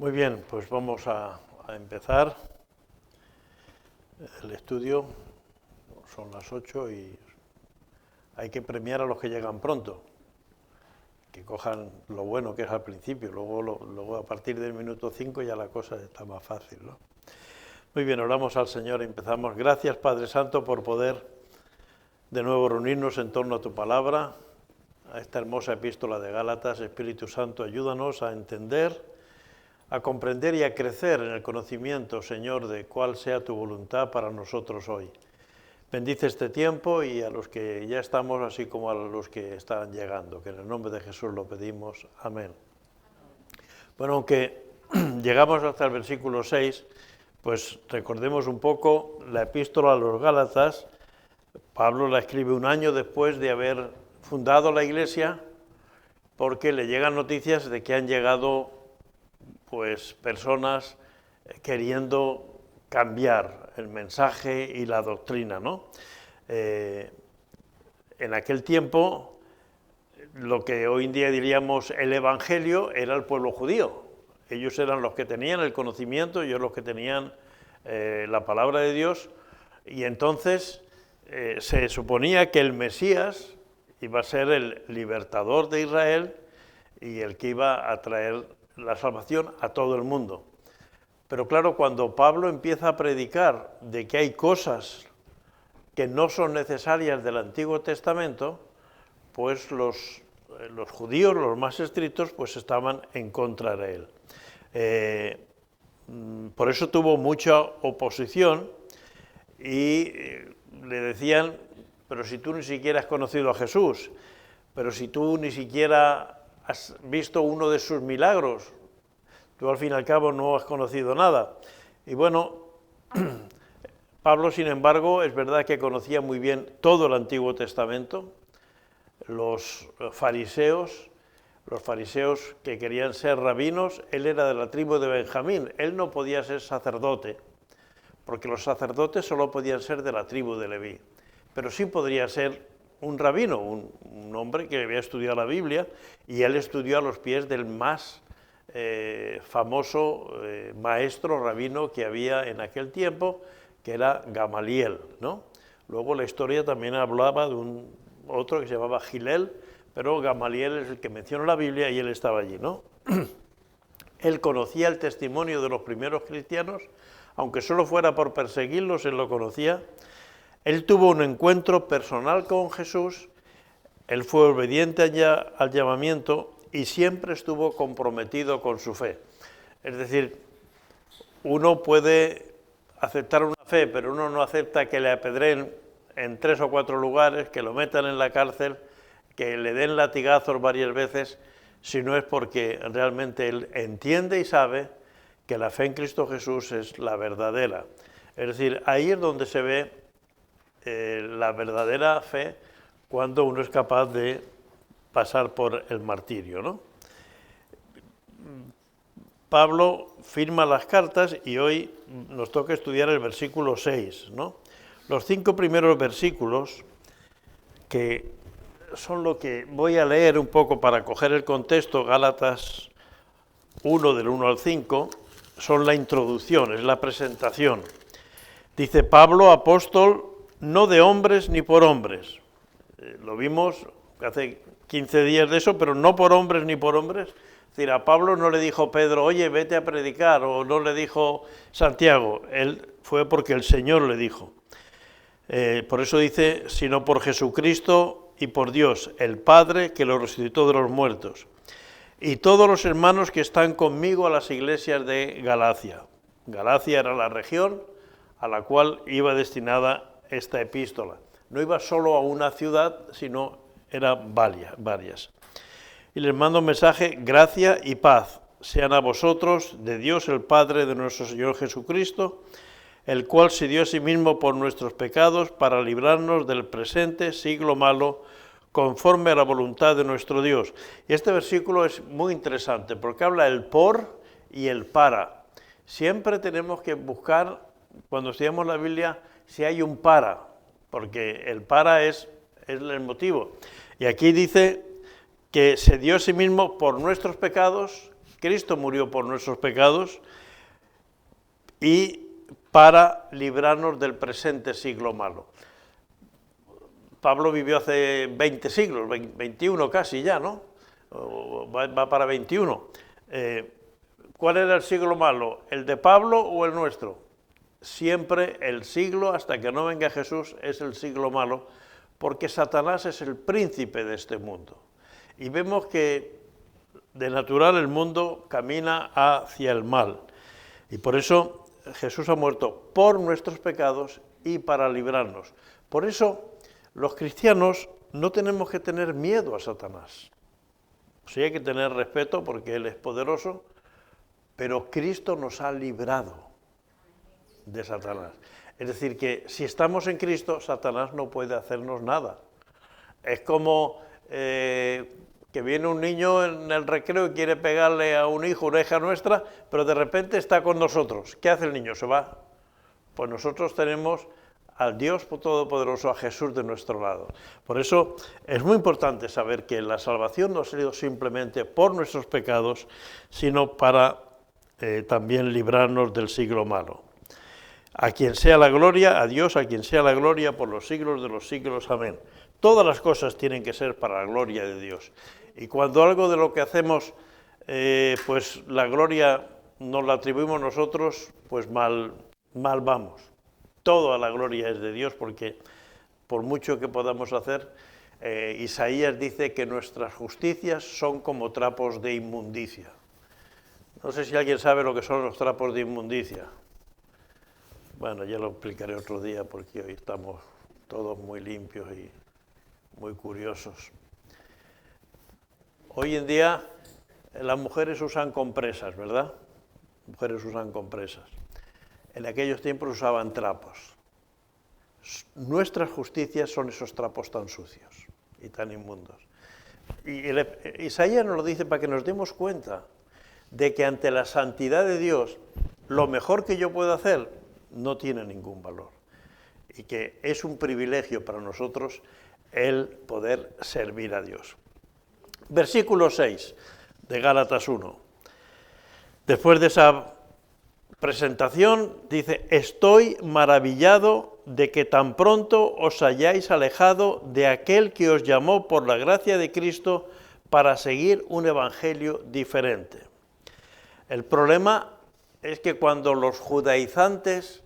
Muy bien, pues vamos a empezar el estudio. Son las 8 y hay que premiar a los que llegan pronto, que cojan lo bueno que es al principio, luego a partir del minuto 5 ya la cosa está más fácil, ¿no? Muy bien, oramos al Señor y empezamos. Gracias, Padre Santo, por poder de nuevo reunirnos en torno a tu palabra, a esta hermosa epístola de Gálatas. Espíritu Santo, ayúdanos a entender, a comprender y a crecer en el conocimiento, Señor, de cuál sea tu voluntad para nosotros hoy. Bendice este tiempo y a los que ya estamos, así como a los que están llegando, que en el nombre de Jesús lo pedimos. Amén. Bueno, aunque llegamos hasta el versículo 6, pues recordemos un poco la epístola a los Gálatas. Pablo la escribe un año después de haber fundado la iglesia, porque le llegan noticias de que han llegado pues personas queriendo cambiar el mensaje y la doctrina, ¿no? En aquel tiempo, lo que hoy en día diríamos el evangelio era el pueblo judío. Ellos eran los que tenían el conocimiento, ellos los que tenían la palabra de Dios, y entonces se suponía que el Mesías iba a ser el libertador de Israel y el que iba a traer la salvación a todo el mundo. Pero claro, cuando Pablo empieza a predicar de que hay cosas que no son necesarias del Antiguo Testamento, pues los judíos, los más estrictos, pues estaban en contra de él. Por eso tuvo mucha oposición y le decían, pero si tú ni siquiera has conocido a Jesús, pero si tú ni siquiera has visto uno de sus milagros, tú al fin y al cabo no has conocido nada. Y bueno, Pablo, sin embargo, es verdad que conocía muy bien todo el Antiguo Testamento. Los fariseos que querían ser rabinos, él era de la tribu de Benjamín, él no podía ser sacerdote, porque los sacerdotes solo podían ser de la tribu de Leví, pero sí podría ser un rabino, un hombre que había estudiado la Biblia, y él estudió a los pies del más famoso maestro rabino que había en aquel tiempo, que era Gamaliel, ¿no? Luego la historia también hablaba de otro que se llamaba Gilel, pero Gamaliel es el que menciona la Biblia y él estaba allí, ¿no? Él conocía el testimonio de los primeros cristianos, aunque solo fuera por perseguirlos, él lo conocía. Él tuvo un encuentro personal con Jesús, él fue obediente al llamamiento y siempre estuvo comprometido con su fe. Es decir, uno puede aceptar una fe, pero uno no acepta que le apedreen en 3 o 4 lugares, que lo metan en la cárcel, que le den latigazos varias veces, si no es porque realmente él entiende y sabe que la fe en Cristo Jesús es la verdadera. Es decir, ahí es donde se ve la verdadera fe, cuando uno es capaz de pasar por el martirio, ¿no? Pablo firma las cartas y hoy nos toca estudiar el versículo 6, ¿no? Los 5 primeros versículos, que son lo que voy a leer un poco para coger el contexto, Gálatas 1 del 1 al 5, son la introducción, es la presentación. Dice Pablo, apóstol, no de hombres ni por hombres. Lo vimos hace 15 días de eso, pero no por hombres ni por hombres. Es decir, a Pablo no le dijo Pedro, oye, vete a predicar, o no le dijo Santiago, él fue porque el Señor le dijo. Por eso dice, sino por Jesucristo y por Dios, el Padre, que lo resucitó de los muertos. Y todos los hermanos que están conmigo a las iglesias de Galacia. Galacia era la región a la cual iba destinada esta epístola. No iba solo a una ciudad, sino eran varias. Y les mando un mensaje, gracia y paz sean a vosotros, de Dios el Padre de nuestro Señor Jesucristo, el cual se dio a sí mismo por nuestros pecados para librarnos del presente siglo malo, conforme a la voluntad de nuestro Dios. Y este versículo es muy interesante, porque habla el por y el para. Siempre tenemos que buscar, cuando estudiamos la Biblia, si hay un para, porque el para es el motivo. Y aquí dice que se dio a sí mismo por nuestros pecados, Cristo murió por nuestros pecados y para librarnos del presente siglo malo. Pablo vivió hace 20 siglos, 21 casi ya, ¿no? Va para 21. ¿Cuál era el siglo malo? ¿El de Pablo o el nuestro? Siempre el siglo, hasta que no venga Jesús, es el siglo malo, porque Satanás es el príncipe de este mundo. Y vemos que de natural el mundo camina hacia el mal. Y por eso Jesús ha muerto por nuestros pecados y para librarnos. Por eso los cristianos no tenemos que tener miedo a Satanás. Sí hay que tener respeto porque Él es poderoso, pero Cristo nos ha librado de Satanás. Es decir, que si estamos en Cristo, Satanás no puede hacernos nada. Es como que viene un niño en el recreo y quiere pegarle a un hijo, una hija nuestra, pero de repente está con nosotros. ¿Qué hace el niño? Se va. Pues nosotros tenemos al Dios Todopoderoso, a Jesús de nuestro lado. Por eso es muy importante saber que la salvación no ha sido simplemente por nuestros pecados, sino para también librarnos del siglo malo. A quien sea la gloria, a Dios, a quien sea la gloria por los siglos de los siglos. Amén. Todas las cosas tienen que ser para la gloria de Dios. Y cuando algo de lo que hacemos, pues la gloria nos la atribuimos nosotros, pues mal vamos. Toda la gloria es de Dios, porque por mucho que podamos hacer, Isaías dice que nuestras justicias son como trapos de inmundicia. No sé si alguien sabe lo que son los trapos de inmundicia. Bueno, ya lo explicaré otro día, porque hoy estamos todos muy limpios y muy curiosos. Hoy en día las mujeres usan compresas, ¿verdad? Mujeres usan compresas. En aquellos tiempos usaban trapos. Nuestras justicias son esos trapos tan sucios y tan inmundos. Y Isaías nos lo dice para que nos demos cuenta de que ante la santidad de Dios, lo mejor que yo puedo hacer no tiene ningún valor. Y que es un privilegio para nosotros el poder servir a Dios. Versículo 6 de Gálatas 1. Después de esa presentación, dice: estoy maravillado de que tan pronto os hayáis alejado de aquel que os llamó por la gracia de Cristo para seguir un evangelio diferente. El problema es que cuando los judaizantes,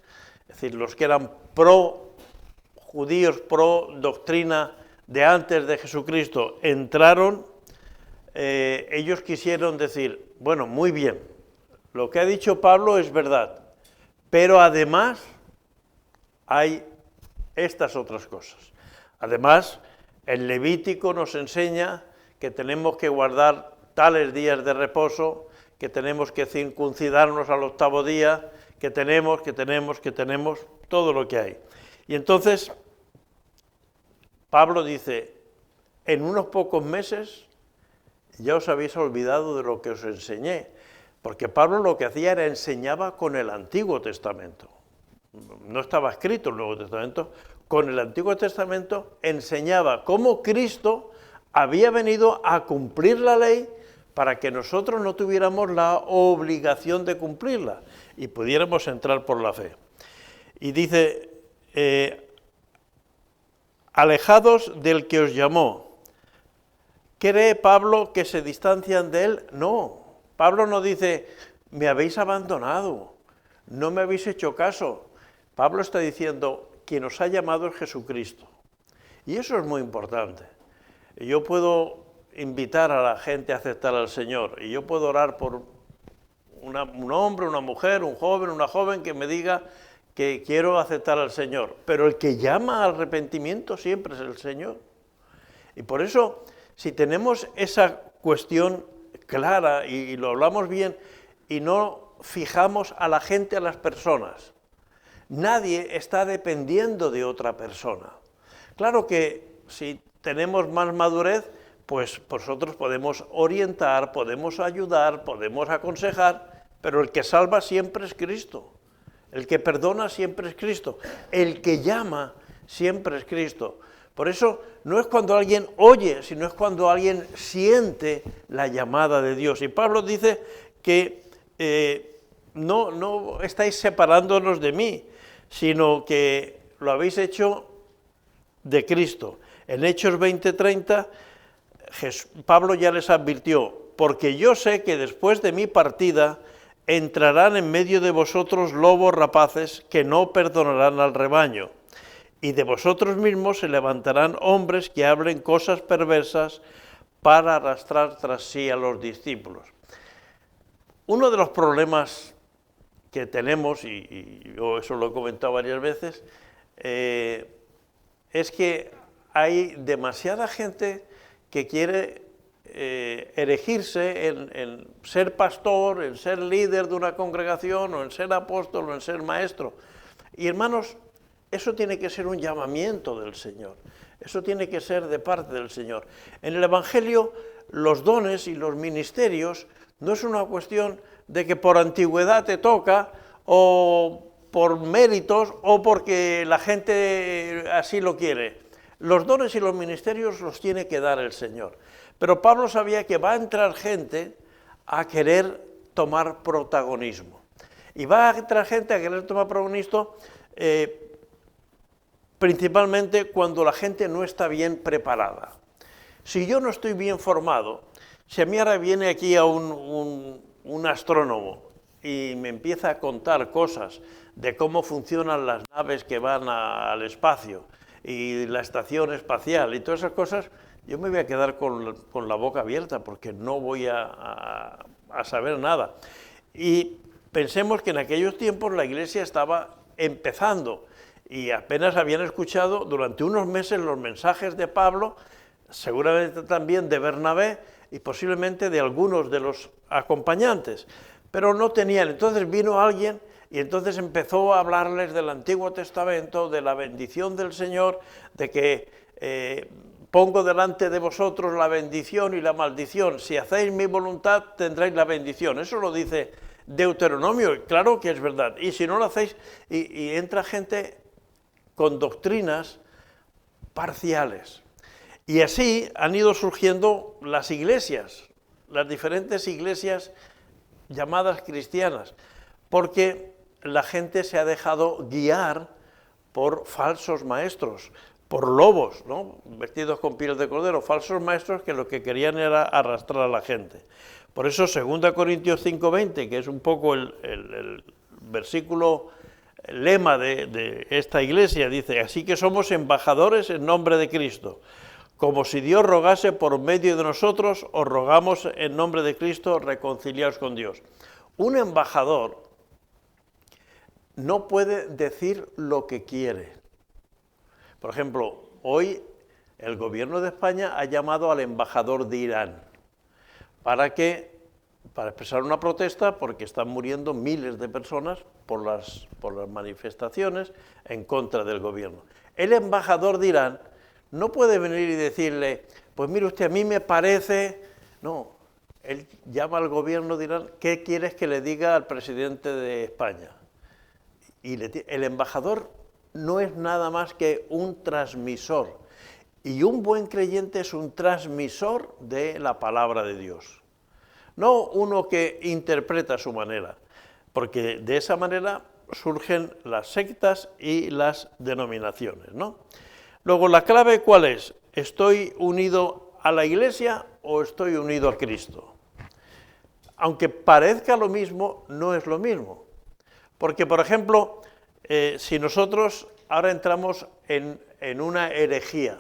es decir, los que eran pro-judíos, pro-doctrina de antes de Jesucristo, entraron, ellos quisieron decir, bueno, muy bien, lo que ha dicho Pablo es verdad, pero además hay estas otras cosas. Además, el Levítico nos enseña que tenemos que guardar tales días de reposo, que tenemos que circuncidarnos al 8º día, que tenemos todo lo que hay. Y entonces, Pablo dice, en unos pocos meses ya os habéis olvidado de lo que os enseñé, porque Pablo lo que hacía era enseñaba con el Antiguo Testamento. No estaba escrito el Nuevo Testamento, con el Antiguo Testamento enseñaba cómo Cristo había venido a cumplir la ley para que nosotros no tuviéramos la obligación de cumplirla y pudiéramos entrar por la fe. Y dice, alejados del que os llamó. ¿Cree Pablo que se distancian de él? No, Pablo no dice, me habéis abandonado, no me habéis hecho caso. Pablo está diciendo, quien os ha llamado es Jesucristo. Y eso es muy importante. Yo puedo invitar a la gente a aceptar al Señor, y yo puedo orar por un hombre, una mujer, un joven, una joven que me diga que quiero aceptar al Señor, pero el que llama al arrepentimiento siempre es el Señor. Y por eso, si tenemos esa cuestión clara y lo hablamos bien y no fijamos a la gente, a las personas, nadie está dependiendo de otra persona. Claro que si tenemos más madurez, pues nosotros podemos orientar, podemos ayudar, podemos aconsejar, pero el que salva siempre es Cristo. El que perdona siempre es Cristo. El que llama siempre es Cristo. Por eso no es cuando alguien oye, sino es cuando alguien siente la llamada de Dios. Y Pablo dice que no estáis separándonos de mí, sino que lo habéis hecho de Cristo. En Hechos 20:30, Pablo ya les advirtió, porque yo sé que después de mi partida entrarán en medio de vosotros lobos rapaces que no perdonarán al rebaño, y de vosotros mismos se levantarán hombres que hablen cosas perversas para arrastrar tras sí a los discípulos. Uno de los problemas que tenemos, y yo eso lo he comentado varias veces, es que hay demasiada gente que quiere erigirse en ser pastor, en ser líder de una congregación, o en ser apóstol, o en ser maestro. Y hermanos, eso tiene que ser un llamamiento del Señor, eso tiene que ser de parte del Señor. En el Evangelio, los dones y los ministerios no es una cuestión de que por antigüedad te toca, o por méritos, o porque la gente así lo quiere. Los dones y los ministerios los tiene que dar el Señor. Pero Pablo sabía que va a entrar gente a querer tomar protagonismo. Y va a entrar gente a querer tomar protagonismo principalmente cuando la gente no está bien preparada. Si yo no estoy bien formado, si a mí ahora viene aquí a un astrónomo y me empieza a contar cosas de cómo funcionan las naves que van al espacio y la estación espacial y todas esas cosas, yo me voy a quedar con la boca abierta porque no voy a saber nada. Y pensemos que en aquellos tiempos la Iglesia estaba empezando y apenas habían escuchado durante unos meses los mensajes de Pablo, seguramente también de Bernabé y posiblemente de algunos de los acompañantes, pero no tenían. Entonces vino alguien y entonces empezó a hablarles del Antiguo Testamento, de la bendición del Señor, de que pongo delante de vosotros la bendición y la maldición. Si hacéis mi voluntad, tendréis la bendición. Eso lo dice Deuteronomio, y claro que es verdad. Y si no lo hacéis, y entra gente con doctrinas parciales. Y así han ido surgiendo las iglesias, las diferentes iglesias llamadas cristianas, porque la gente se ha dejado guiar por falsos maestros, por lobos, ¿no?, vestidos con pieles de cordero, falsos maestros que lo que querían era arrastrar a la gente. Por eso 2 Corintios 5:20, que es un poco el versículo, el lema de esta iglesia, dice, así que somos embajadores en nombre de Cristo, como si Dios rogase por medio de nosotros, os rogamos en nombre de Cristo, reconciliaos con Dios. Un embajador no puede decir lo que quiere. Por ejemplo, hoy el gobierno de España ha llamado al embajador de Irán para expresar una protesta porque están muriendo miles de personas por las manifestaciones en contra del gobierno. El embajador de Irán no puede venir y decirle, pues mire usted, a mí me parece... No, él llama al gobierno de Irán, ¿qué quieres que le diga al presidente de España? Y el embajador no es nada más que un transmisor, y un buen creyente es un transmisor de la palabra de Dios, no uno que interpreta a su manera, porque de esa manera surgen las sectas y las denominaciones, ¿no? Luego, ¿la clave cuál es? ¿Estoy unido a la Iglesia o estoy unido a Cristo? Aunque parezca lo mismo, no es lo mismo. Porque, por ejemplo, si nosotros ahora entramos en una herejía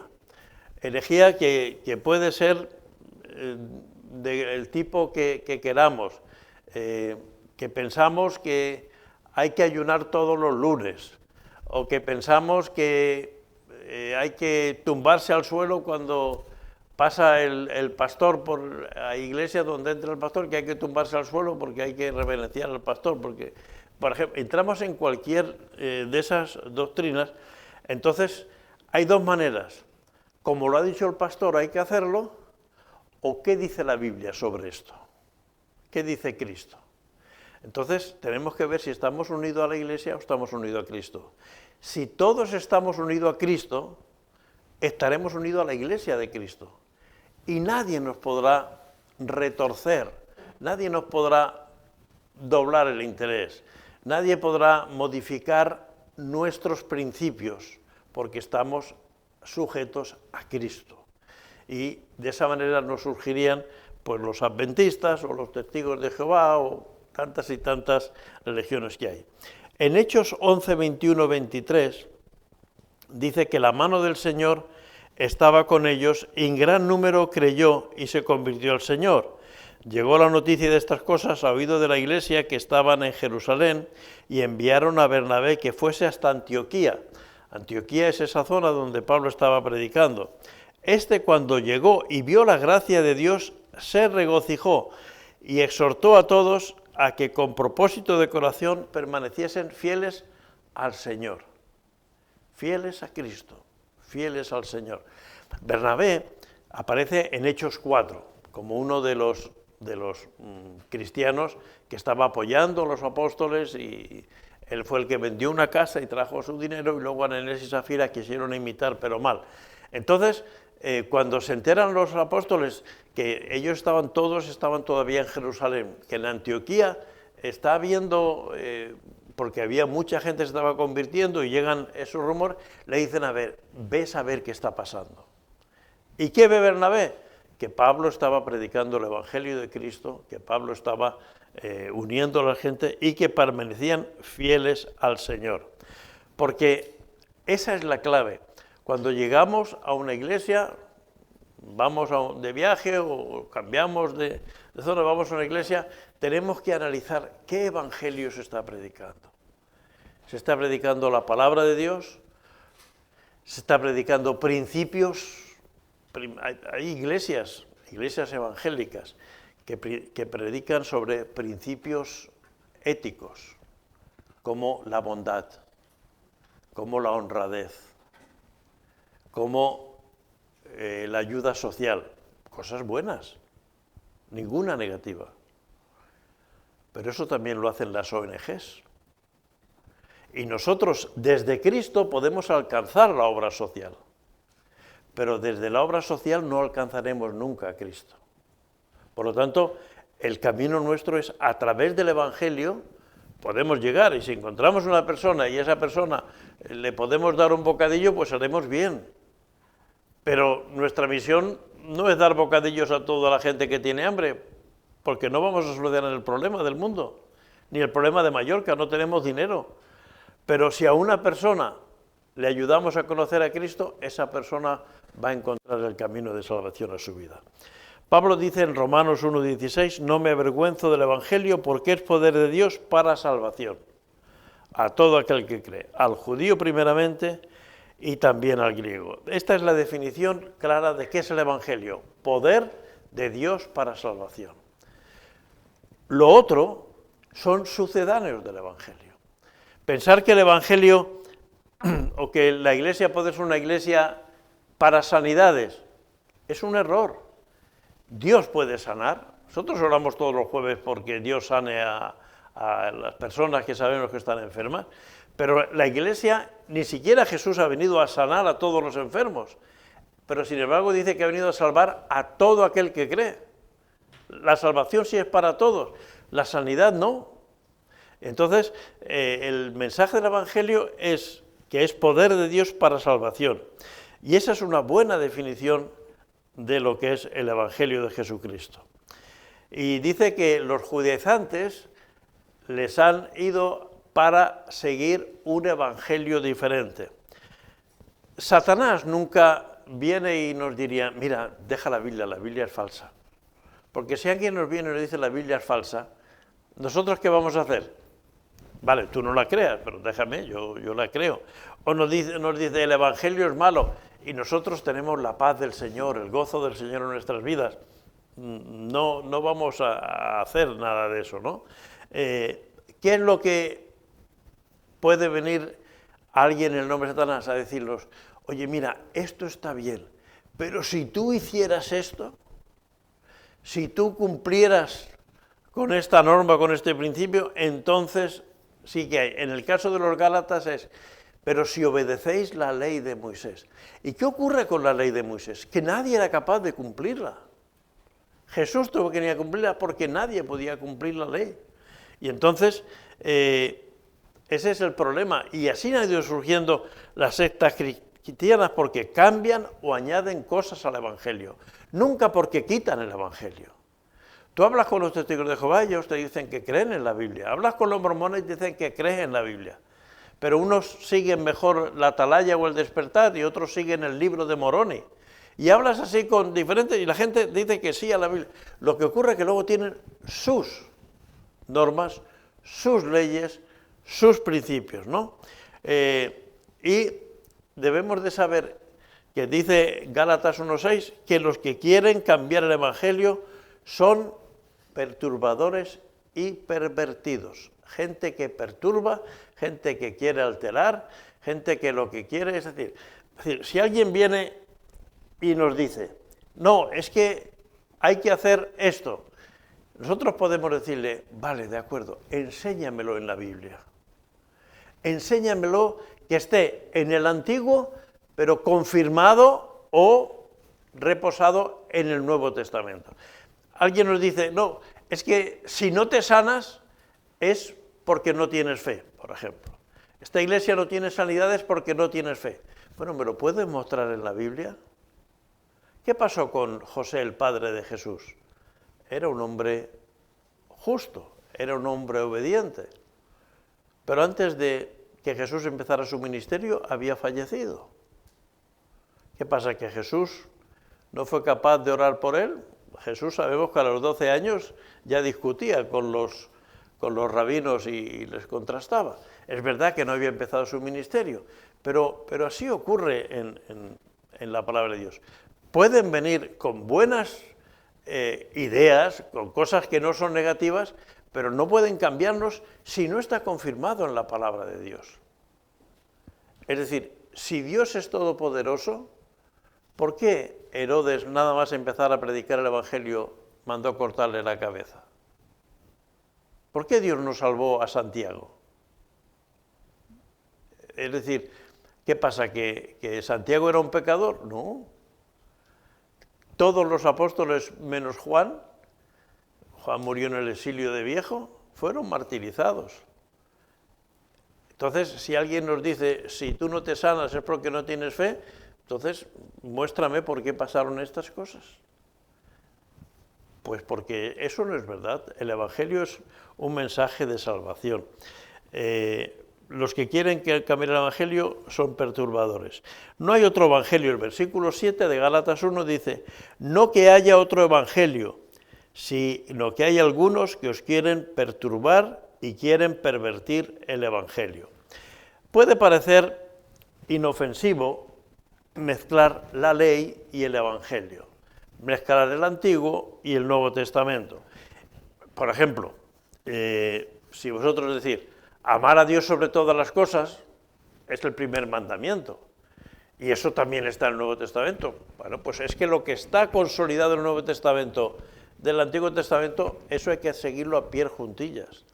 que puede ser del tipo que queramos, que pensamos que hay que ayunar todos los lunes, o que pensamos que hay que tumbarse al suelo cuando pasa el pastor por la iglesia donde entra el pastor, que hay que tumbarse al suelo porque hay que reverenciar al pastor, porque, por ejemplo, entramos en cualquier de esas doctrinas. Entonces hay dos maneras: como lo ha dicho el pastor hay que hacerlo, o qué dice la Biblia sobre esto, qué dice Cristo. Entonces tenemos que ver si estamos unidos a la Iglesia o estamos unidos a Cristo. Si todos estamos unidos a Cristo, estaremos unidos a la Iglesia de Cristo. Y nadie nos podrá retorcer, nadie nos podrá doblar el interés, nadie podrá modificar nuestros principios, porque estamos sujetos a Cristo. Y de esa manera no surgirían pues, los adventistas o los testigos de Jehová o tantas y tantas religiones que hay. En Hechos 11, 21, 23 dice que la mano del Señor estaba con ellos y en gran número creyó y se convirtió al Señor. Llegó la noticia de estas cosas a oído de la iglesia que estaban en Jerusalén y enviaron a Bernabé que fuese hasta Antioquía. Antioquía es esa zona donde Pablo estaba predicando. Cuando llegó y vio la gracia de Dios, se regocijó y exhortó a todos a que con propósito de corazón permaneciesen fieles al Señor, fieles a Cristo, fieles al Señor. Bernabé aparece en Hechos 4 como uno de los cristianos que estaba apoyando a los apóstoles, y él fue el que vendió una casa y trajo su dinero, y luego Ananías y Zafira quisieron imitar, pero mal. Entonces, cuando se enteran los apóstoles que ellos estaban todavía en Jerusalén, que en Antioquía está habiendo, porque había mucha gente que se estaba convirtiendo y llegan esos rumores, le dicen, a ver, ves a ver qué está pasando. ¿Y qué ve Bernabé? Que Pablo estaba predicando el Evangelio de Cristo, que Pablo estaba uniendo a la gente y que permanecían fieles al Señor. Porque esa es la clave. Cuando llegamos a una iglesia, vamos de viaje o cambiamos de zona, vamos a una iglesia, tenemos que analizar qué evangelio se está predicando. ¿Se está predicando la palabra de Dios? ¿Se está predicando principios? Hay iglesias evangélicas que predican sobre principios éticos, como la bondad, como la honradez, como la ayuda social, cosas buenas, ninguna negativa. Pero eso también lo hacen las ONGs. Y nosotros, desde Cristo, podemos alcanzar la obra social, pero desde la obra social no alcanzaremos nunca a Cristo. Por lo tanto, el camino nuestro es, a través del Evangelio, podemos llegar, y si encontramos una persona y a esa persona le podemos dar un bocadillo, pues haremos bien. Pero nuestra misión no es dar bocadillos a toda la gente que tiene hambre, porque no vamos a solucionar el problema del mundo, ni el problema de Mallorca, no tenemos dinero. Pero si a una persona le ayudamos a conocer a Cristo, esa persona va a encontrar el camino de salvación a su vida. Pablo dice en Romanos 1:16, no me avergüenzo del Evangelio porque es poder de Dios para salvación a todo aquel que cree, al judío primeramente y también al griego. Esta es la definición clara de qué es el Evangelio, poder de Dios para salvación. Lo otro son sucedáneos del Evangelio. Pensar que el Evangelio o que la iglesia puede ser una iglesia para sanidades es un error. Dios puede sanar. Nosotros oramos todos los jueves porque Dios sane a las personas que sabemos que están enfermas, pero la iglesia, ni siquiera Jesús ha venido a sanar a todos los enfermos, pero sin embargo dice que ha venido a salvar a todo aquel que cree. La salvación sí es para todos, la sanidad no. Entonces, el mensaje del Evangelio es que es poder de Dios para salvación. Y esa es una buena definición de lo que es el Evangelio de Jesucristo. Y dice que los judaizantes les han ido para seguir un evangelio diferente. Satanás nunca viene y nos diría, mira, deja la Biblia es falsa. Porque si alguien nos viene y nos dice la Biblia es falsa, ¿nosotros qué vamos a hacer? Vale, tú no la creas, pero déjame, yo la creo. O nos dice el evangelio es malo y nosotros tenemos la paz del Señor, el gozo del Señor en nuestras vidas. No vamos a hacer nada de eso, ¿no? ¿Qué es lo que puede venir alguien en el nombre de Satanás a decirnos? Oye, mira, esto está bien, pero si tú hicieras esto, si tú cumplieras con esta norma, con este principio, entonces sí que hay. En el caso de los Gálatas es, pero si obedecéis la ley de Moisés. ¿Y qué ocurre con la ley de Moisés? Que nadie era capaz de cumplirla. Jesús tuvo que venir a cumplirla porque nadie podía cumplir la ley. Y entonces, ese es el problema. Y así han ido surgiendo las sectas cristianas porque cambian o añaden cosas al Evangelio, nunca porque quitan el Evangelio. Tú hablas con los testigos de Jehová y ellos te dicen que creen en la Biblia. Hablas con los mormones y dicen que creen en la Biblia. Pero unos siguen mejor la Atalaya o el Despertar y otros siguen el libro de Moroni. Y hablas así con diferentes, y la gente dice que sí a la Biblia. Lo que ocurre es que luego tienen sus normas, sus leyes, sus principios, ¿no? Y debemos de saber que dice Gálatas 1:6 que los que quieren cambiar el Evangelio son perturbadores y pervertidos. Gente que perturba, gente que quiere alterar, gente que lo que quiere es decir, si alguien viene y nos dice, no, es que hay que hacer esto, nosotros podemos decirle, vale, de acuerdo, enséñamelo en la Biblia. Enséñamelo que esté en el Antiguo, pero confirmado o reposado en el Nuevo Testamento. Alguien nos dice, no, es que si no te sanas es porque no tienes fe, por ejemplo. Esta iglesia no tiene sanidades porque no tienes fe. Bueno, ¿me lo puedes mostrar en la Biblia? ¿Qué pasó con José, el padre de Jesús? Era un hombre justo, era un hombre obediente. Pero antes de que Jesús empezara su ministerio, había fallecido. ¿Qué pasa? ¿Que Jesús no fue capaz de orar por él? Jesús sabemos que a los 12 años ya discutía con los rabinos y les contrastaba. Es verdad que no había empezado su ministerio, pero así ocurre en la palabra de Dios. Pueden venir con buenas ideas, con cosas que no son negativas, pero no pueden cambiarnos si no está confirmado en la palabra de Dios. Es decir, si Dios es todopoderoso, ¿por qué Herodes, nada más empezar a predicar el Evangelio, mandó cortarle la cabeza? ¿Por qué Dios no salvó a Santiago? Es decir, ¿qué pasa? ¿Que Santiago era un pecador? No. Todos los apóstoles, menos Juan murió en el exilio de viejo, fueron martirizados. Entonces, si alguien nos dice, si tú no te sanas es porque no tienes fe, entonces muéstrame por qué pasaron estas cosas. Pues porque eso no es verdad. El Evangelio es un mensaje de salvación. Los que quieren cambiar el Evangelio son perturbadores. No hay otro Evangelio. El versículo 7 de Gálatas 1 dice, no que haya otro Evangelio, sino que hay algunos que os quieren perturbar y quieren pervertir el Evangelio. Puede parecer inofensivo mezclar la ley y el Evangelio, mezclar el Antiguo y el Nuevo Testamento. Por ejemplo, si vosotros decís, amar a Dios sobre todas las cosas, es el primer mandamiento, y eso también está en el Nuevo Testamento. Bueno, pues es que lo que está consolidado en el Nuevo Testamento del Antiguo Testamento, eso hay que seguirlo a pie juntillas.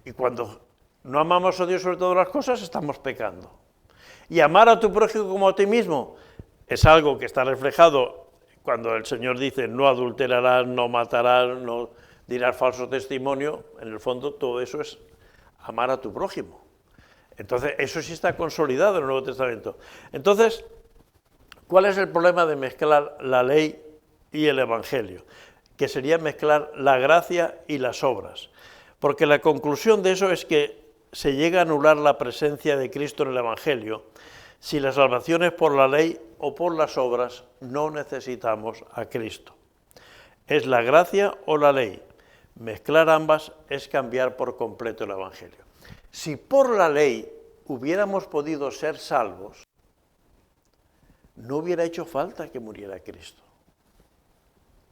Y cuando no amamos a Dios sobre todas las cosas, estamos pecando. Y amar a tu prójimo como a ti mismo es algo que está reflejado cuando el Señor dice no adulterarás, no matarás, no dirás falso testimonio. En el fondo todo eso es amar a tu prójimo. Entonces eso sí está consolidado en el Nuevo Testamento. Entonces, ¿cuál es el problema de mezclar la ley y el Evangelio? Que sería mezclar la gracia y las obras. Porque la conclusión de eso es que se llega a anular la presencia de Cristo en el Evangelio si la salvación es por la ley o por las obras, no necesitamos a Cristo. Es la gracia o la ley. Mezclar ambas es cambiar por completo el Evangelio. Si por la ley hubiéramos podido ser salvos, no hubiera hecho falta que muriera Cristo,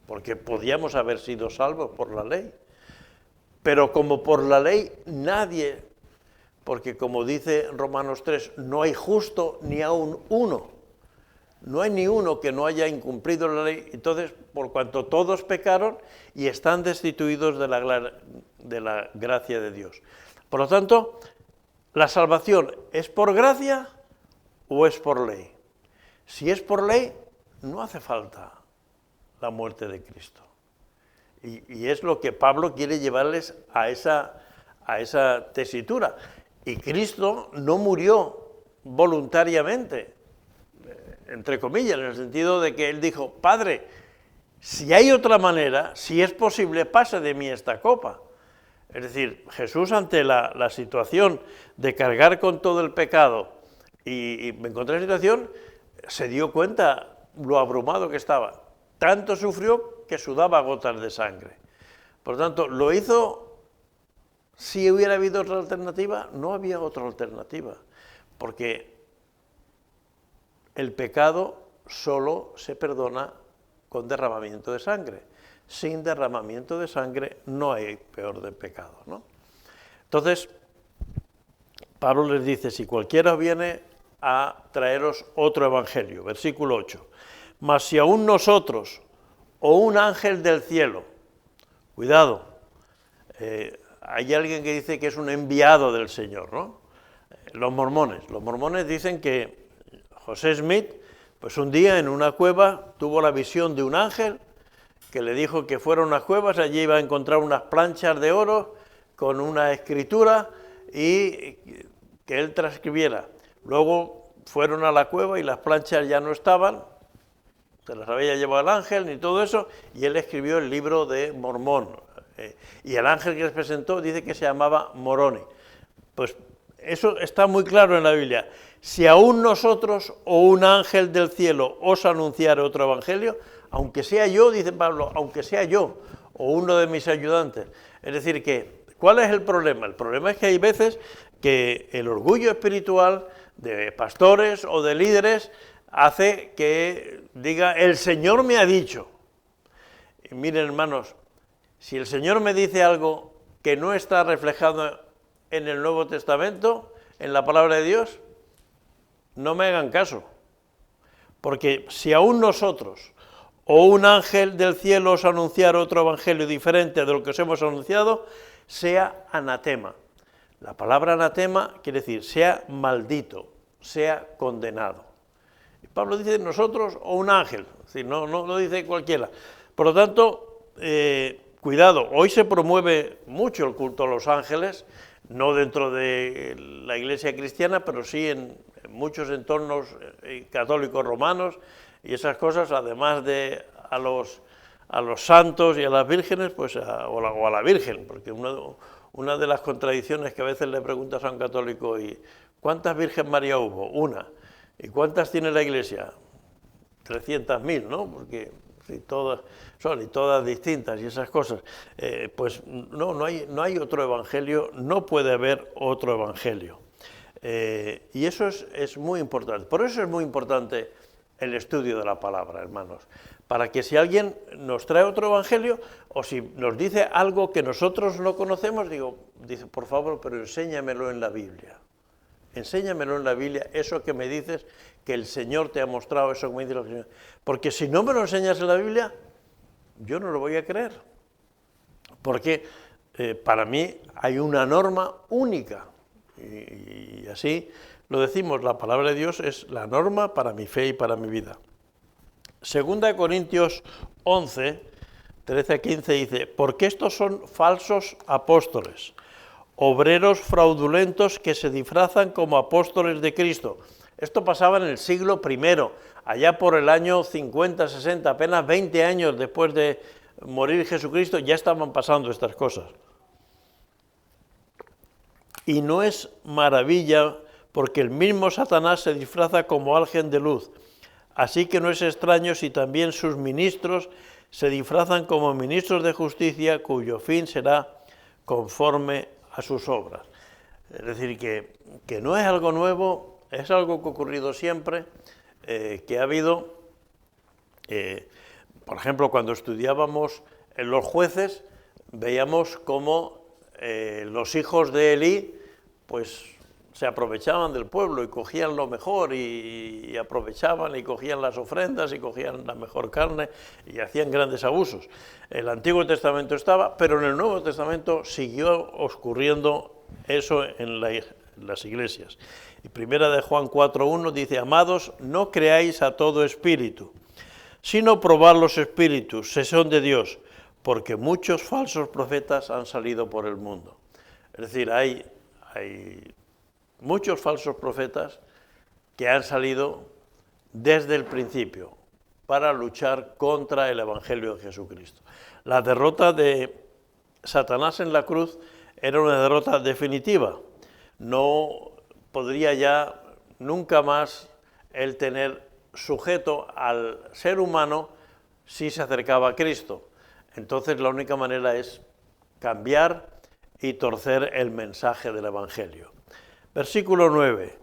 porque podíamos haber sido salvos por la ley. Pero como por la ley nadie, porque como dice Romanos 3, no hay justo ni aun uno, no hay ni uno que no haya incumplido la ley, entonces por cuanto todos pecaron y están destituidos de la gracia de Dios. Por lo tanto, ¿la salvación es por gracia o es por ley? Si es por ley, no hace falta la muerte de Cristo. Y es lo que Pablo quiere llevarles a a esa tesitura. Y Cristo no murió voluntariamente, entre comillas, en el sentido de que él dijo, Padre, si hay otra manera, si es posible, pase de mí esta copa. Es decir, Jesús ante la situación de cargar con todo el pecado y me encontré en la situación, se dio cuenta lo abrumado que estaba. Tanto sufrió que sudaba gotas de sangre. Por lo tanto, lo hizo, si hubiera habido otra alternativa, no había otra alternativa, porque el pecado solo se perdona con derramamiento de sangre. Sin derramamiento de sangre no hay peor de pecado, ¿no? Entonces, Pablo les dice, si cualquiera viene a traeros otro evangelio, versículo 8, mas si aún nosotros o un ángel del cielo, cuidado, hay alguien que dice que es un enviado del Señor, ¿no? Los mormones dicen que José Smith, pues un día en una cueva tuvo la visión de un ángel que le dijo que fuera a unas cuevas, allí iba a encontrar unas planchas de oro con una escritura y que él transcribiera. Luego fueron a la cueva y las planchas ya no estaban, se las había llevado el ángel ni todo eso, y él escribió el libro de Mormón. Y el ángel que les presentó dice que se llamaba Moroni. Pues eso está muy claro en la Biblia. Si aún nosotros o un ángel del cielo os anunciare otro evangelio, aunque sea yo, dice Pablo, aunque sea yo o uno de mis ayudantes. Es decir, que, ¿cuál es el problema? El problema es que hay veces que el orgullo espiritual de pastores o de líderes hace que diga, el Señor me ha dicho. Y miren, hermanos, si el Señor me dice algo que no está reflejado en el Nuevo Testamento, en la palabra de Dios, no me hagan caso. Porque si aún nosotros o un ángel del cielo os anunciar otro evangelio diferente de lo que os hemos anunciado, sea anatema. La palabra anatema quiere decir sea maldito, sea condenado. Y Pablo dice nosotros o un ángel, es decir, no lo dice cualquiera. Por lo tanto, cuidado, hoy se promueve mucho el culto a los ángeles, no dentro de la Iglesia cristiana, pero sí en muchos entornos católicos romanos y esas cosas, además de a los santos y a las vírgenes, pues o a la Virgen, porque una de las contradicciones que a veces le preguntas a un católico, ¿y cuántas Virgen María hubo? Una. ¿Y cuántas tiene la Iglesia? 300.000, ¿no? Porque sí, todas son y todas distintas y esas cosas. Pues no hay otro evangelio, no puede haber otro evangelio. Y eso es muy importante. Por eso es muy importante el estudio de la palabra, hermanos. Para que si alguien nos trae otro evangelio o si nos dice algo que nosotros no conocemos, dice, por favor, pero enséñamelo en la Biblia. Enséñamelo en la Biblia, eso que me dices que el Señor te ha mostrado, eso que me dice el Señor. Porque si no me lo enseñas en la Biblia, yo no lo voy a creer. Porque para mí hay una norma única. Y así lo decimos, la palabra de Dios es la norma para mi fe y para mi vida. Segunda de Corintios 11, 13 a 15 dice, porque estos son falsos apóstoles, obreros fraudulentos que se disfrazan como apóstoles de Cristo. Esto pasaba en el siglo I, allá por el año 50, 60, apenas 20 años después de morir Jesucristo, ya estaban pasando estas cosas. Y no es maravilla, porque el mismo Satanás se disfraza como ángel de luz. Así que no es extraño si también sus ministros se disfrazan como ministros de justicia, cuyo fin será conforme a sus obras. Es decir, que no es algo nuevo, es algo que ha ocurrido siempre, que ha habido, por ejemplo, cuando estudiábamos en los jueces, veíamos cómo los hijos de Elí, pues se aprovechaban del pueblo y cogían lo mejor y aprovechaban y cogían las ofrendas y cogían la mejor carne y hacían grandes abusos. El Antiguo Testamento estaba, pero en el Nuevo Testamento siguió ocurriendo eso en las iglesias. Y primera de Juan 4:1 dice, amados, no creáis a todo espíritu, sino probad los espíritus, si son de Dios, porque muchos falsos profetas han salido por el mundo. Es decir, hay muchos falsos profetas que han salido desde el principio para luchar contra el Evangelio de Jesucristo. La derrota de Satanás en la cruz era una derrota definitiva. No podría ya nunca más él tener sujeto al ser humano si se acercaba a Cristo. Entonces la única manera es cambiar y torcer el mensaje del Evangelio. Versículo 9.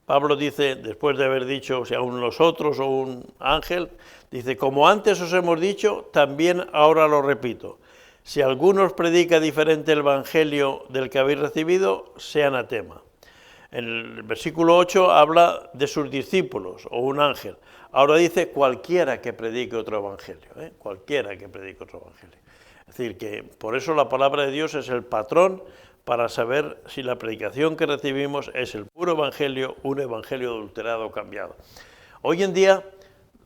Pablo dice, después de haber dicho, si aún nosotros o un ángel, dice, como antes os hemos dicho, también ahora lo repito. Si alguno os predica diferente el Evangelio del que habéis recibido, sea anatema. En el versículo 8 habla de sus discípulos o un ángel. Ahora dice cualquiera que predique otro evangelio, cualquiera que predique otro evangelio. Es decir, que por eso la palabra de Dios es el patrón para saber si la predicación que recibimos es el puro evangelio, un evangelio adulterado o cambiado. Hoy en día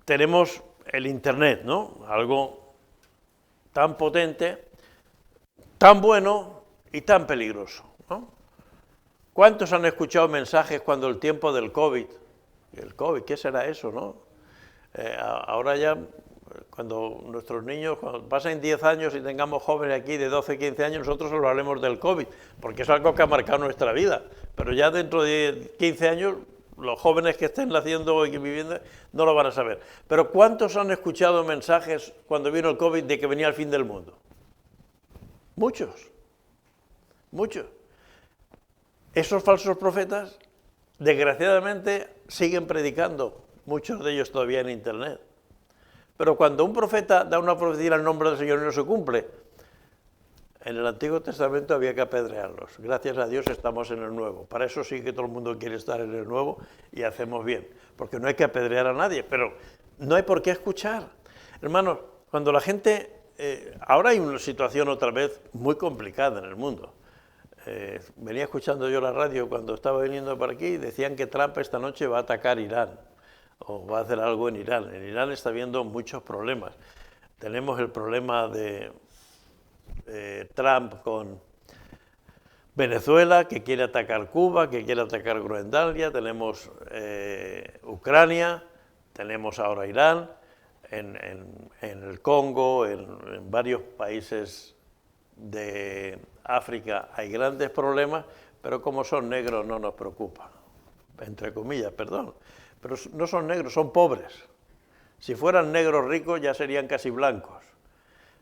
tenemos el Internet, ¿no? Algo tan potente, tan bueno y tan peligroso, ¿no? ¿Cuántos han escuchado mensajes cuando el tiempo del COVID? El COVID, ¿qué será eso, no? Ahora ya, cuando nuestros niños, cuando pasen 10 años y tengamos jóvenes aquí de 12, 15 años, nosotros hablaremos del COVID, porque es algo que ha marcado nuestra vida. Pero ya dentro de 15 años, los jóvenes que estén naciendo y viviendo no lo van a saber. Pero ¿cuántos han escuchado mensajes cuando vino el COVID de que venía el fin del mundo? Muchos, muchos. Esos falsos profetas, desgraciadamente, siguen predicando, muchos de ellos todavía en Internet. Pero cuando un profeta da una profecía en el nombre del Señor y no se cumple, en el Antiguo Testamento había que apedrearlos. Gracias a Dios estamos en el Nuevo. Para eso sí que todo el mundo quiere estar en el Nuevo y hacemos bien, porque no hay que apedrear a nadie, pero no hay por qué escuchar. Hermanos, cuando la gente... ahora hay una situación otra vez muy complicada en el mundo. Venía escuchando yo la radio cuando estaba viniendo por aquí y decían que Trump esta noche va a atacar Irán o va a hacer algo en Irán. En Irán está habiendo muchos problemas. Tenemos el problema de Trump con Venezuela, que quiere atacar Cuba, que quiere atacar Groenlandia, tenemos Ucrania, tenemos ahora Irán, en el Congo, en varios países de África hay grandes problemas, pero como son negros no nos preocupa, entre comillas, perdón, pero no son negros, son pobres. Si fueran negros ricos ya serían casi blancos,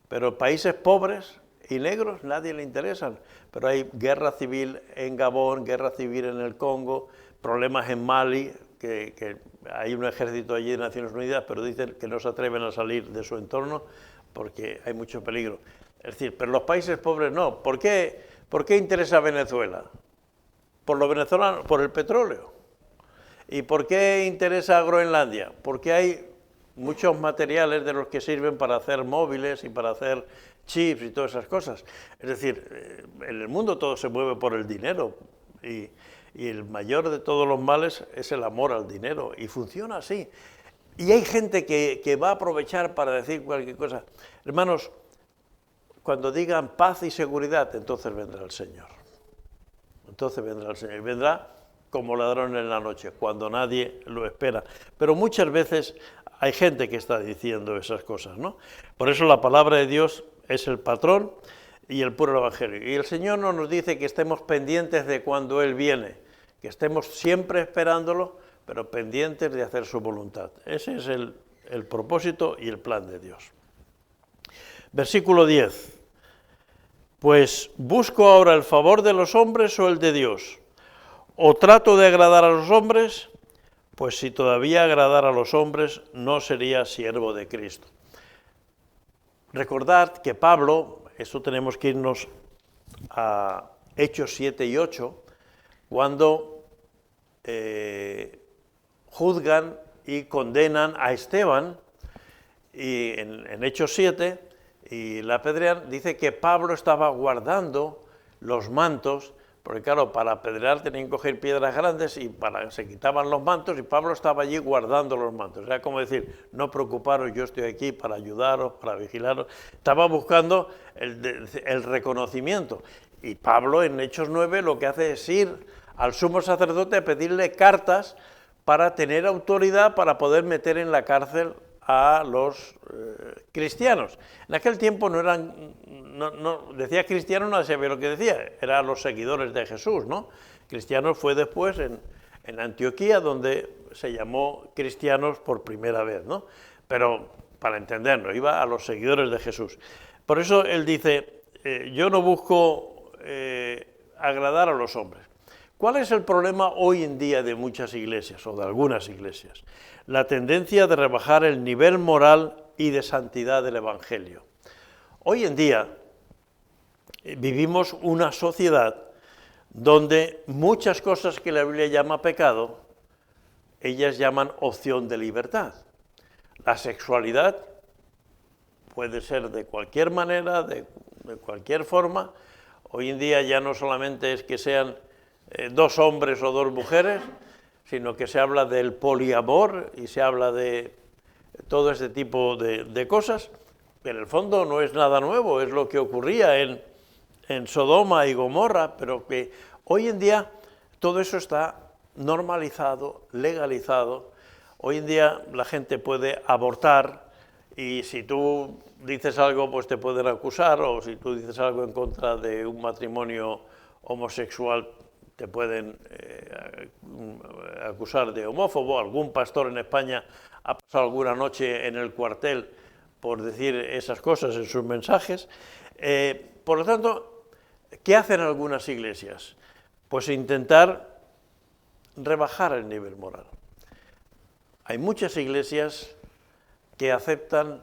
pero países pobres y negros nadie le interesan, pero hay guerra civil en Gabón, guerra civil en el Congo, problemas en Mali, que hay un ejército allí de Naciones Unidas, pero dicen que no se atreven a salir de su entorno porque hay mucho peligro. Es decir, pero los países pobres no. ¿Por qué interesa Venezuela? Por los venezolanos, por el petróleo. ¿Y por qué interesa Groenlandia? Porque hay muchos materiales de los que sirven para hacer móviles y para hacer chips y todas esas cosas. Es decir, en el mundo todo se mueve por el dinero y el mayor de todos los males es el amor al dinero y funciona así. Y hay gente que va a aprovechar para decir cualquier cosa. Hermanos, cuando digan paz y seguridad, entonces vendrá el Señor. Entonces vendrá el Señor. Y vendrá como ladrón en la noche, cuando nadie lo espera. Pero muchas veces hay gente que está diciendo esas cosas, ¿no? Por eso la palabra de Dios es el patrón y el puro evangelio. Y el Señor no nos dice que estemos pendientes de cuando Él viene, que estemos siempre esperándolo, pero pendientes de hacer su voluntad. Ese es el propósito y el plan de Dios. Versículo 10. Pues, ¿busco ahora el favor de los hombres o el de Dios? ¿O trato de agradar a los hombres? Pues si todavía agradara a los hombres, no sería siervo de Cristo. Recordad que Pablo, esto tenemos que irnos a Hechos 7 y 8, cuando juzgan y condenan a Esteban, y en Hechos 7, y la apedrean, dice que Pablo estaba guardando los mantos, porque claro, para apedrear tenían que coger piedras grandes y se quitaban los mantos y Pablo estaba allí guardando los mantos. Era como decir, no preocuparos, yo estoy aquí para ayudaros, para vigilaros. Estaba buscando el reconocimiento. Y Pablo en Hechos 9 lo que hace es ir al sumo sacerdote a pedirle cartas para tener autoridad para poder meter en la cárcel a los cristianos. En aquel tiempo no eran, decía cristiano, no sabía lo que decía, eran los seguidores de Jesús, ¿no? Cristianos fue después en Antioquía, donde se llamó cristianos por primera vez, ¿no? Pero para entenderlo, iba a los seguidores de Jesús. Por eso él dice, yo no busco agradar a los hombres. ¿Cuál es el problema hoy en día de muchas iglesias o de algunas iglesias? La tendencia de rebajar el nivel moral y de santidad del Evangelio. Hoy en día vivimos una sociedad donde muchas cosas que la Biblia llama pecado, ellas llaman opción de libertad. La sexualidad puede ser de cualquier manera, de cualquier forma. Hoy en día ya no solamente es que sean dos hombres o dos mujeres, sino que se habla del poliamor y se habla de todo este tipo de cosas, que en el fondo no es nada nuevo, es lo que ocurría en Sodoma y Gomorra, pero que hoy en día todo eso está normalizado, legalizado. Hoy en día la gente puede abortar y si tú dices algo, pues te pueden acusar, o si tú dices algo en contra de un matrimonio homosexual, te pueden acusar de homófobo. Algún pastor en España ha pasado alguna noche en el cuartel por decir esas cosas en sus mensajes. Por lo tanto, ¿qué hacen algunas iglesias? Pues intentar rebajar el nivel moral. Hay muchas iglesias que aceptan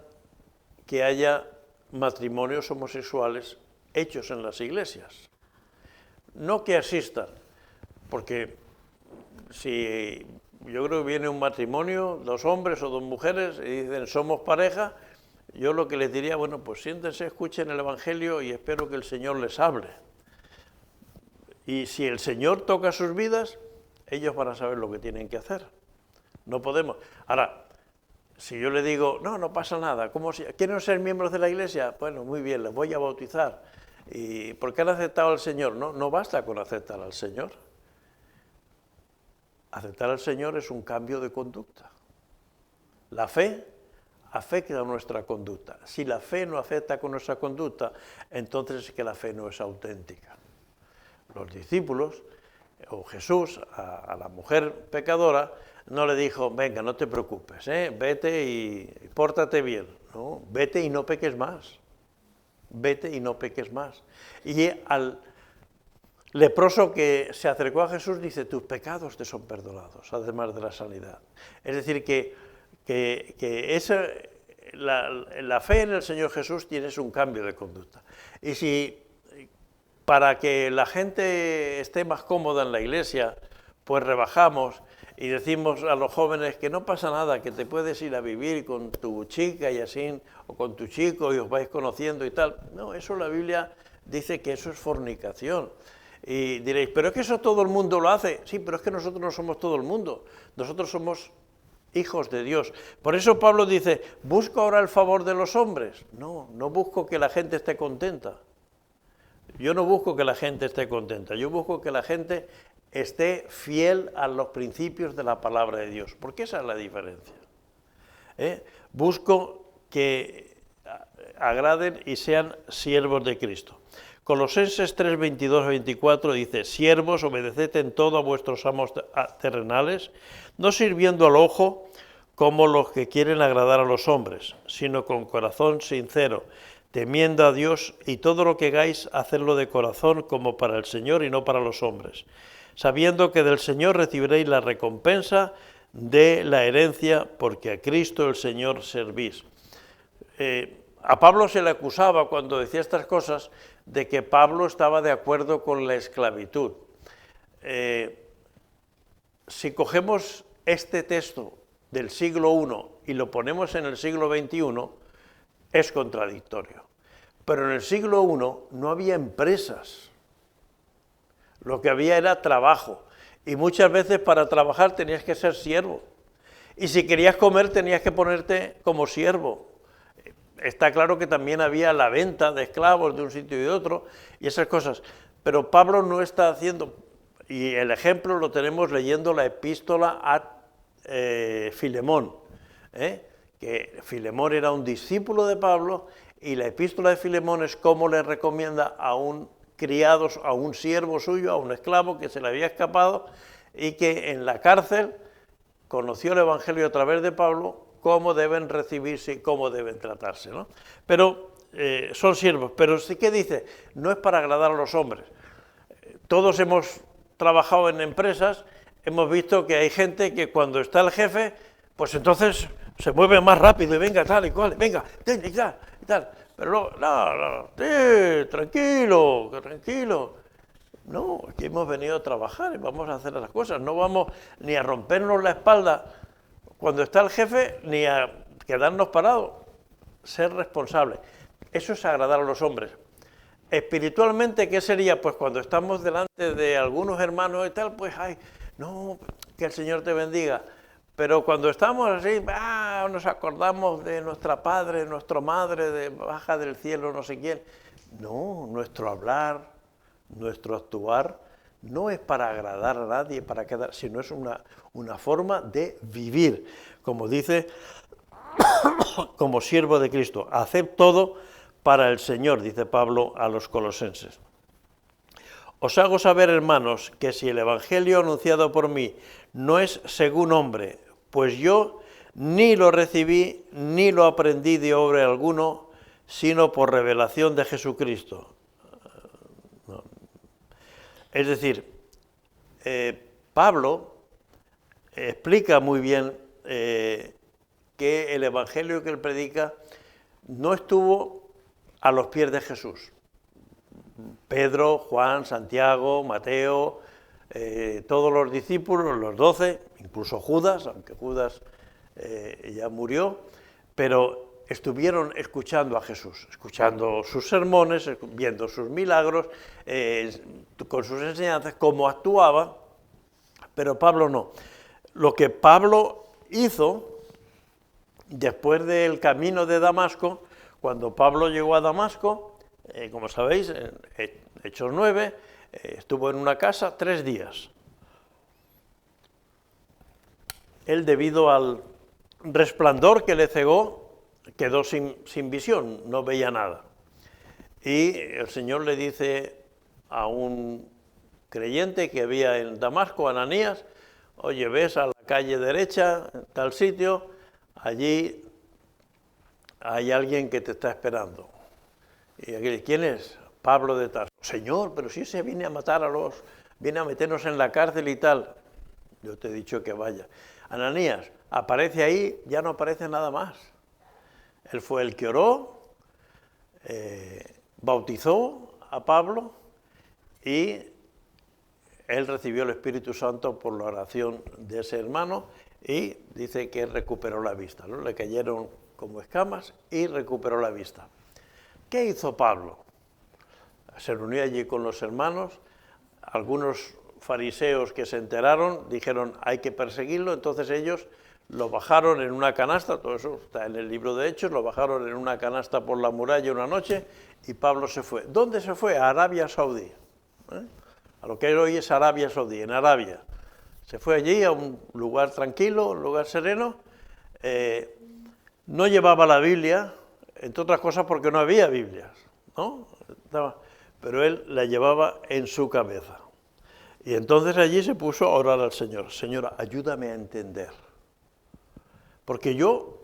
que haya matrimonios homosexuales hechos en las iglesias. No que asistan, porque si yo creo que viene un matrimonio, dos hombres o dos mujeres, y dicen somos pareja, yo lo que les diría, bueno, pues siéntense, escuchen el Evangelio y espero que el Señor les hable. Y si el Señor toca sus vidas, ellos van a saber lo que tienen que hacer. No podemos. Ahora, si yo le digo, no pasa nada, ¿quieren ser miembros de la iglesia? Bueno, muy bien, les voy a bautizar. ¿Y por qué han aceptado al Señor? No basta con aceptar al Señor. Aceptar al Señor es un cambio de conducta. La fe afecta a nuestra conducta. Si la fe no afecta con nuestra conducta, entonces es que la fe no es auténtica. Los discípulos, o Jesús, a la mujer pecadora, no le dijo, venga, no te preocupes, vete y pórtate bien, ¿no? Vete y no peques más. Vete y no peques más. Y al leproso que se acercó a Jesús dice, tus pecados te son perdonados, además de la sanidad. Es decir, la fe en el Señor Jesús tienes un cambio de conducta. Y si para que la gente esté más cómoda en la iglesia, pues rebajamos y decimos a los jóvenes que no pasa nada, que te puedes ir a vivir con tu chica y así, o con tu chico y os vais conociendo y tal. No, eso la Biblia dice que eso es fornicación. Y diréis, pero es que eso todo el mundo lo hace. Sí, pero es que nosotros no somos todo el mundo, nosotros somos hijos de Dios. Por eso Pablo dice, ¿busco ahora el favor de los hombres? No busco que la gente esté contenta. Yo no busco que la gente esté contenta, yo busco que la gente esté fiel a los principios de la palabra de Dios, porque esa es la diferencia. Busco que agraden y sean siervos de Cristo. Colosenses 3, 22 24 dice, siervos, obedeced en todo a vuestros amos terrenales, no sirviendo al ojo como los que quieren agradar a los hombres, sino con corazón sincero, temiendo a Dios, y todo lo que hagáis, hacedlo de corazón como para el Señor y no para los hombres, sabiendo que del Señor recibiréis la recompensa de la herencia, porque a Cristo el Señor servís. A Pablo se le acusaba cuando decía estas cosas de que Pablo estaba de acuerdo con la esclavitud. Si cogemos este texto del siglo I y lo ponemos en el siglo XXI, es contradictorio. Pero en el siglo I no había empresas, lo que había era trabajo, y muchas veces para trabajar tenías que ser siervo, y si querías comer tenías que ponerte como siervo. Está claro que también había la venta de esclavos de un sitio y de otro, y esas cosas, pero Pablo no está haciendo, y el ejemplo lo tenemos leyendo la epístola a Filemón, que Filemón era un discípulo de Pablo, y la epístola de Filemón es cómo le recomienda a un criado, a un siervo suyo, a un esclavo que se le había escapado y que en la cárcel conoció el Evangelio a través de Pablo, cómo deben recibirse y cómo deben tratarse, ¿no? Pero son siervos, pero sí que dice, no es para agradar a los hombres. Todos hemos trabajado en empresas, hemos visto que hay gente que cuando está el jefe, pues entonces se mueve más rápido y venga tal y cual, venga, y tal. Pero no, tranquilo, tranquilo. No, aquí hemos venido a trabajar y vamos a hacer las cosas. No vamos ni a rompernos la espalda cuando está el jefe, ni a quedarnos parados. Ser responsable. Eso es agradar a los hombres. Espiritualmente, ¿qué sería? Pues cuando estamos delante de algunos hermanos y tal, pues, ay, no, que el Señor te bendiga. Pero cuando estamos así, nos acordamos de nuestra padre, nuestra madre, de baja del cielo, no sé quién. No, nuestro hablar, nuestro actuar, no es para agradar a nadie, para quedar, sino es una forma de vivir. Como dice, como siervo de Cristo, haced todo para el Señor, dice Pablo a los colosenses. Os hago saber, hermanos, que si el Evangelio anunciado por mí no es según hombre, pues yo ni lo recibí ni lo aprendí de hombre alguno, sino por revelación de Jesucristo. No. Es decir, Pablo explica muy bien que el Evangelio que él predica no estuvo a los pies de Jesús. Pedro, Juan, Santiago, Mateo, todos los discípulos, los 12, incluso Judas, aunque Judas ya murió, pero estuvieron escuchando a Jesús, escuchando sus sermones, viendo sus milagros, con sus enseñanzas, cómo actuaba, pero Pablo no. Lo que Pablo hizo después del camino de Damasco, cuando Pablo llegó a Damasco, como sabéis, en Hechos 9, estuvo en una casa 3 días. Él, debido al resplandor que le cegó, quedó sin visión, no veía nada. Y el Señor le dice a un creyente que había en Damasco, Ananías, oye, ves a la calle derecha, en tal sitio, allí hay alguien que te está esperando. Y aquí, ¿quién es? Pablo de Tarso. Señor, pero si ese viene a matar viene a meternos en la cárcel y tal. Yo te he dicho que vaya. Ananías, aparece ahí, ya no aparece nada más. Él fue el que oró, bautizó a Pablo y él recibió el Espíritu Santo por la oración de ese hermano y dice que recuperó la vista, ¿no? Le cayeron como escamas y recuperó la vista. ¿Qué hizo Pablo? Se reunió allí con los hermanos, algunos fariseos que se enteraron dijeron hay que perseguirlo, entonces ellos lo bajaron en una canasta, todo eso está en el libro de Hechos, lo bajaron en una canasta por la muralla una noche y Pablo se fue. ¿Dónde se fue? A Arabia Saudí. A lo que hoy es Arabia Saudí, en Arabia. Se fue allí a un lugar tranquilo, un lugar sereno, no llevaba la Biblia, entre otras cosas porque no había Biblias, ¿no? Pero él la llevaba en su cabeza. Y entonces allí se puso a orar al Señor. Señor, ayúdame a entender. Porque yo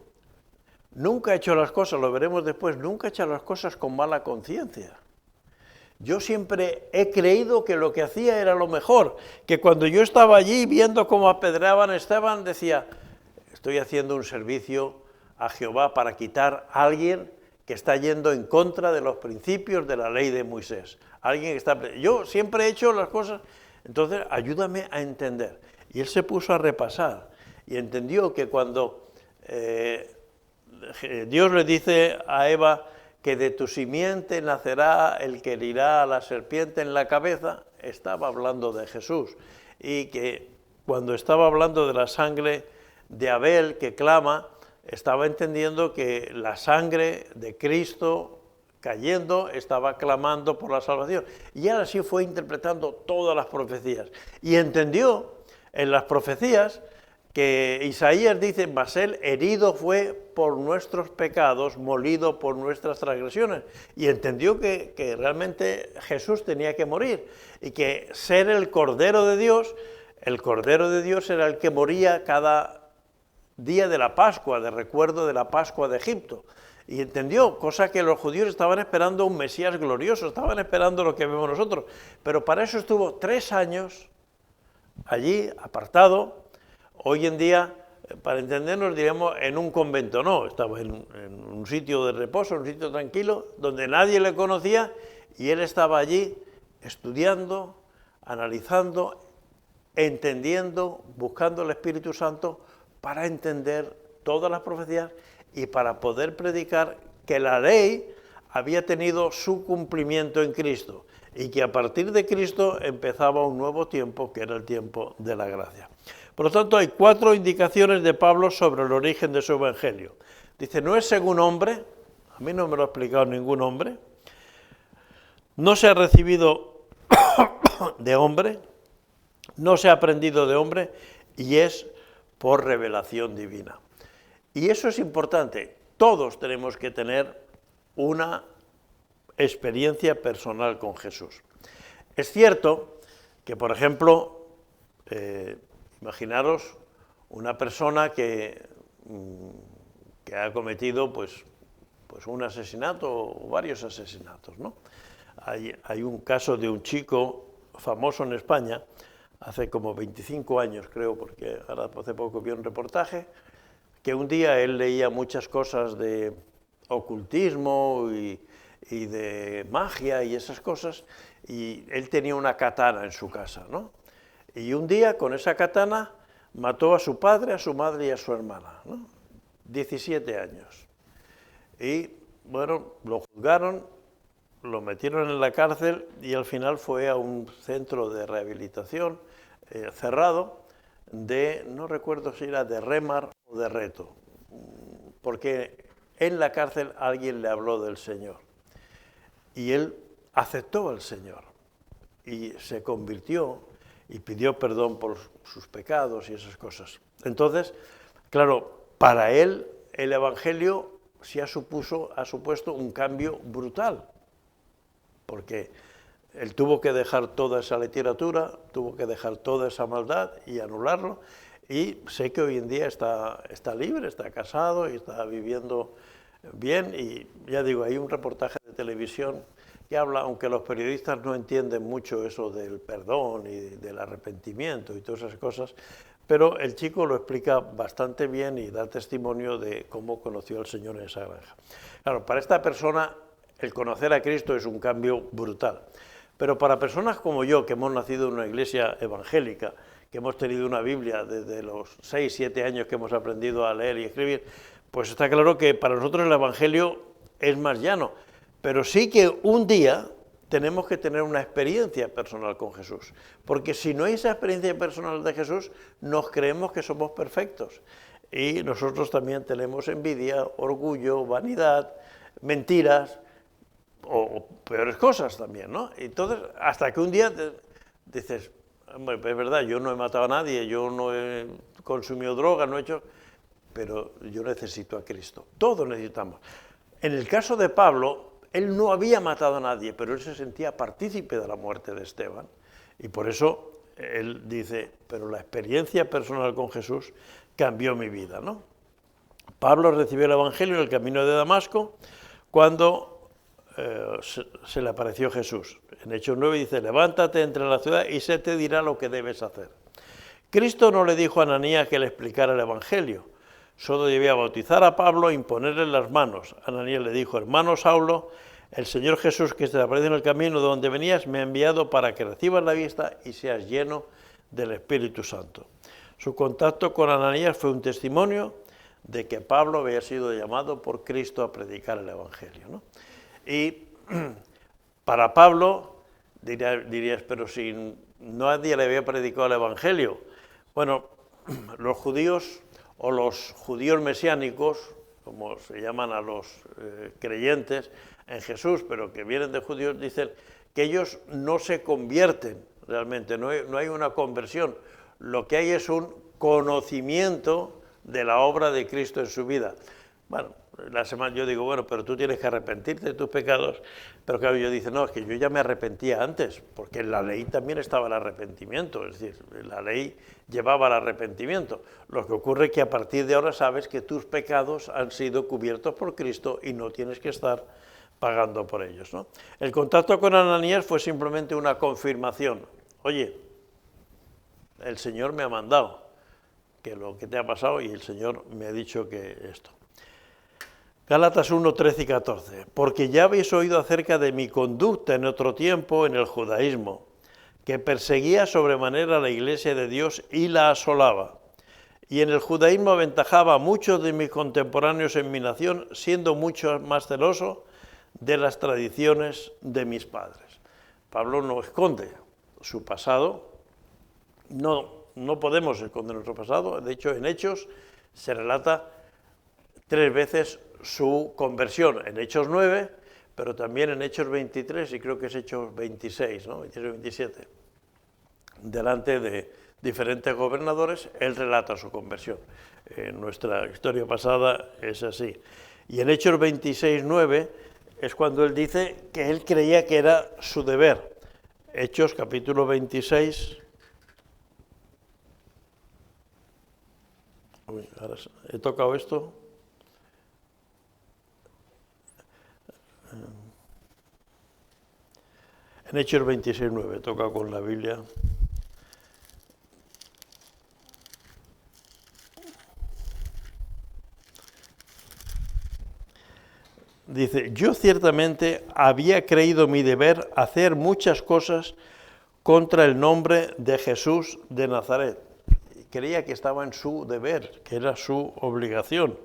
nunca he hecho las cosas, lo veremos después, nunca he hecho las cosas con mala conciencia. Yo siempre he creído que lo que hacía era lo mejor, que cuando yo estaba allí viendo cómo apedreaban a Esteban, decía, estoy haciendo un servicio a Jehová para quitar a alguien que está yendo en contra de los principios de la ley de Moisés. Alguien que está... Yo siempre he hecho las cosas, entonces ayúdame a entender. Y él se puso a repasar y entendió que cuando Dios le dice a Eva que de tu simiente nacerá el que herirá a la serpiente en la cabeza, estaba hablando de Jesús. Y que cuando estaba hablando de la sangre de Abel que clama, estaba entendiendo que la sangre de Cristo cayendo, estaba clamando por la salvación. Y él así fue interpretando todas las profecías. Y entendió en las profecías que Isaías dice, mas él herido fue por nuestros pecados, molido por nuestras transgresiones. Y entendió que realmente Jesús tenía que morir y que ser el Cordero de Dios era el que moría cada día de la Pascua, de recuerdo de la Pascua de Egipto. Y entendió, cosa que los judíos estaban esperando un Mesías glorioso, estaban esperando lo que vemos nosotros. Pero para eso estuvo 3 años allí, apartado. Hoy en día, para entendernos, diríamos en un convento, no, estaba en un sitio de reposo, un sitio tranquilo, donde nadie le conocía, y él estaba allí estudiando, analizando, entendiendo, buscando el Espíritu Santo para entender todas las profecías y para poder predicar que la ley había tenido su cumplimiento en Cristo y que a partir de Cristo empezaba un nuevo tiempo, que era el tiempo de la gracia. Por lo tanto, hay 4 indicaciones de Pablo sobre el origen de su evangelio. Dice, no es según hombre, a mí no me lo ha explicado ningún hombre, no se ha recibido de hombre, no se ha aprendido de hombre, y es por revelación divina. Y eso es importante, todos tenemos que tener una experiencia personal con Jesús. Es cierto que, por ejemplo, imaginaros una persona que ha cometido pues un asesinato o varios asesinatos, ¿no? Hay un caso de un chico famoso en España, hace como 25 años creo, porque ahora hace poco vi un reportaje, que un día él leía muchas cosas de ocultismo y de magia y esas cosas, y él tenía una katana en su casa, ¿no? Y un día con esa katana mató a su padre, a su madre y a su hermana, ¿no? 17 años. Y bueno, lo juzgaron, lo metieron en la cárcel y al final fue a un centro de rehabilitación cerrado no recuerdo si era de Remar o de Reto, porque en la cárcel alguien le habló del Señor y él aceptó al Señor y se convirtió y pidió perdón por sus pecados y esas cosas. Entonces, claro, para él el Evangelio sí ha supuesto un cambio brutal, porque él tuvo que dejar toda esa literatura, tuvo que dejar toda esa maldad y anularlo, y sé que hoy en día está libre, está casado y está viviendo bien, y ya digo, hay un reportaje de televisión que habla, aunque los periodistas no entienden mucho eso del perdón y del arrepentimiento y todas esas cosas, pero el chico lo explica bastante bien y da testimonio de cómo conoció al Señor en esa granja. Claro, para esta persona el conocer a Cristo es un cambio brutal, pero para personas como yo, que hemos nacido en una iglesia evangélica, que hemos tenido una Biblia desde los 6, 7 años que hemos aprendido a leer y escribir, pues está claro que para nosotros el Evangelio es más llano, pero sí que un día tenemos que tener una experiencia personal con Jesús, porque si no hay esa experiencia personal de Jesús, nos creemos que somos perfectos, y nosotros también tenemos envidia, orgullo, vanidad, mentiras, o peores cosas también, ¿no? Entonces, hasta que un día dices, hombre, es verdad, yo no he matado a nadie, yo no he consumido drogas, no he hecho, pero yo necesito a Cristo. Todos necesitamos. En el caso de Pablo, él no había matado a nadie, pero él se sentía partícipe de la muerte de Esteban. Y por eso él dice, pero la experiencia personal con Jesús cambió mi vida, ¿no? Pablo recibió el Evangelio en el camino de Damasco cuando se le apareció Jesús. En Hechos 9 dice, levántate, entra en la ciudad y se te dirá lo que debes hacer. Cristo no le dijo a Ananías que le explicara el Evangelio, solo debía bautizar a Pablo e imponerle las manos. Ananías le dijo, hermano Saulo, el Señor Jesús que se te apareció en el camino de donde venías me ha enviado para que recibas la vista y seas lleno del Espíritu Santo. Su contacto con Ananías fue un testimonio de que Pablo había sido llamado por Cristo a predicar el Evangelio, ¿no? Y para Pablo, dirías, pero si nadie le había predicado el Evangelio. Bueno, los judíos o los judíos mesiánicos, como se llaman a los creyentes, en Jesús, pero que vienen de judíos, dicen que ellos no se convierten realmente, no hay una conversión, lo que hay es un conocimiento de la obra de Cristo en su vida. Bueno, la semana yo digo, bueno, pero tú tienes que arrepentirte de tus pecados, pero claro, yo dice, no, es que yo ya me arrepentía antes, porque en la ley también estaba el arrepentimiento, es decir, la ley llevaba al arrepentimiento. Lo que ocurre es que a partir de ahora sabes que tus pecados han sido cubiertos por Cristo y no tienes que estar pagando por ellos, ¿no? El contacto con Ananías fue simplemente una confirmación. Oye, el Señor me ha mandado, que lo que te ha pasado, y el Señor me ha dicho que esto. Gálatas 1, 13 y 14. Porque ya habéis oído acerca de mi conducta en otro tiempo en el judaísmo, que perseguía sobremanera a la iglesia de Dios y la asolaba. Y en el judaísmo aventajaba a muchos de mis contemporáneos en mi nación, siendo mucho más celoso de las tradiciones de mis padres. Pablo no esconde su pasado, no podemos esconder nuestro pasado, de hecho en Hechos se relata 3 veces su conversión, en Hechos 9, pero también en Hechos 23 y creo que es Hechos 26, ¿no? 26 y 27. Delante de diferentes gobernadores, él relata su conversión. En nuestra historia pasada es así. Y en Hechos 26, 9 es cuando él dice que él creía que era su deber. Hechos capítulo 26. Uy, ahora he tocado esto. En Hechos 26, 9, toca con la Biblia. Dice, yo ciertamente había creído mi deber hacer muchas cosas contra el nombre de Jesús de Nazaret. Creía que estaba en su deber, que era su obligación.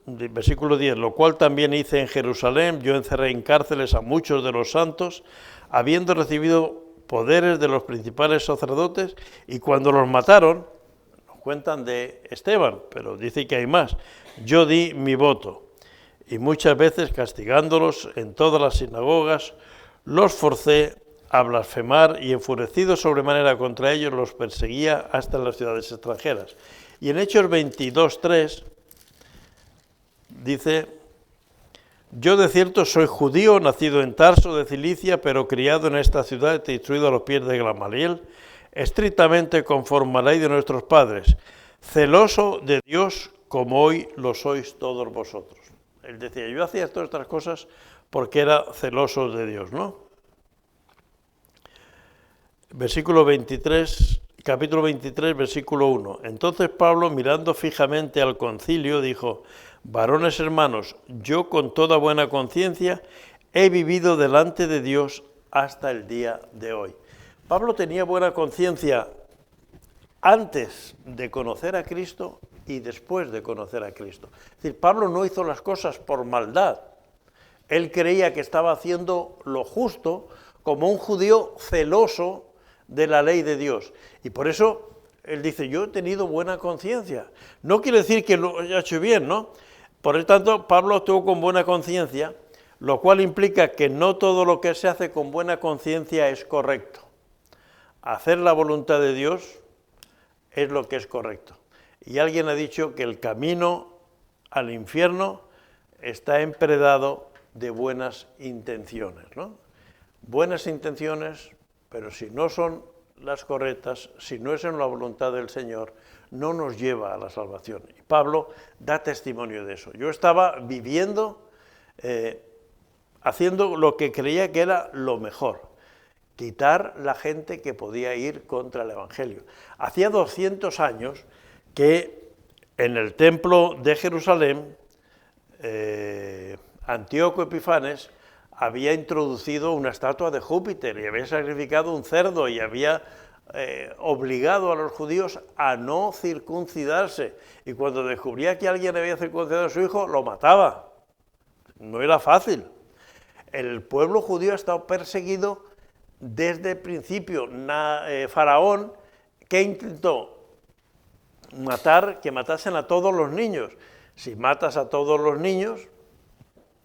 Versículo 10, lo cual también hice en Jerusalén, yo encerré en cárceles a muchos de los santos, habiendo recibido poderes de los principales sacerdotes, y cuando los mataron, nos cuentan de Esteban, pero dice que hay más, yo di mi voto, y muchas veces castigándolos en todas las sinagogas, los forcé a blasfemar y enfurecido sobremanera contra ellos los perseguía hasta en las ciudades extranjeras. Y en Hechos 22, 3 dice, yo de cierto soy judío, nacido en Tarso de Cilicia, pero criado en esta ciudad y instruido a los pies de Gamaliel, estrictamente conforme a la ley de nuestros padres, celoso de Dios como hoy lo sois todos vosotros. Él decía, yo hacía todas estas cosas porque era celoso de Dios, ¿no? Versículo 23, capítulo 23, versículo 1. Entonces Pablo, mirando fijamente al concilio, dijo, varones hermanos, yo con toda buena conciencia he vivido delante de Dios hasta el día de hoy. Pablo tenía buena conciencia antes de conocer a Cristo y después de conocer a Cristo. Es decir, Pablo no hizo las cosas por maldad. Él creía que estaba haciendo lo justo como un judío celoso de la ley de Dios. Y por eso él dice, yo he tenido buena conciencia. No quiere decir que lo haya hecho bien, ¿no? Por lo tanto, Pablo actuó con buena conciencia, lo cual implica que no todo lo que se hace con buena conciencia es correcto. Hacer la voluntad de Dios es lo que es correcto. Y alguien ha dicho que el camino al infierno está empredado de buenas intenciones, ¿no? Buenas intenciones, pero si no son las correctas, si no es en la voluntad del Señor, no nos lleva a la salvación. Y Pablo da testimonio de eso. Yo estaba viviendo, haciendo lo que creía que era lo mejor, quitar la gente que podía ir contra el Evangelio. Hacía 200 años que en el templo de Jerusalén, Antíoco Epifanes había introducido una estatua de Júpiter y había sacrificado un cerdo y había obligado a los judíos a no circuncidarse. Y cuando descubría que alguien había circuncidado a su hijo, lo mataba. No era fácil. El pueblo judío ha estado perseguido desde el principio. Faraón, que intentó que matasen a todos los niños. Si matas a todos los niños,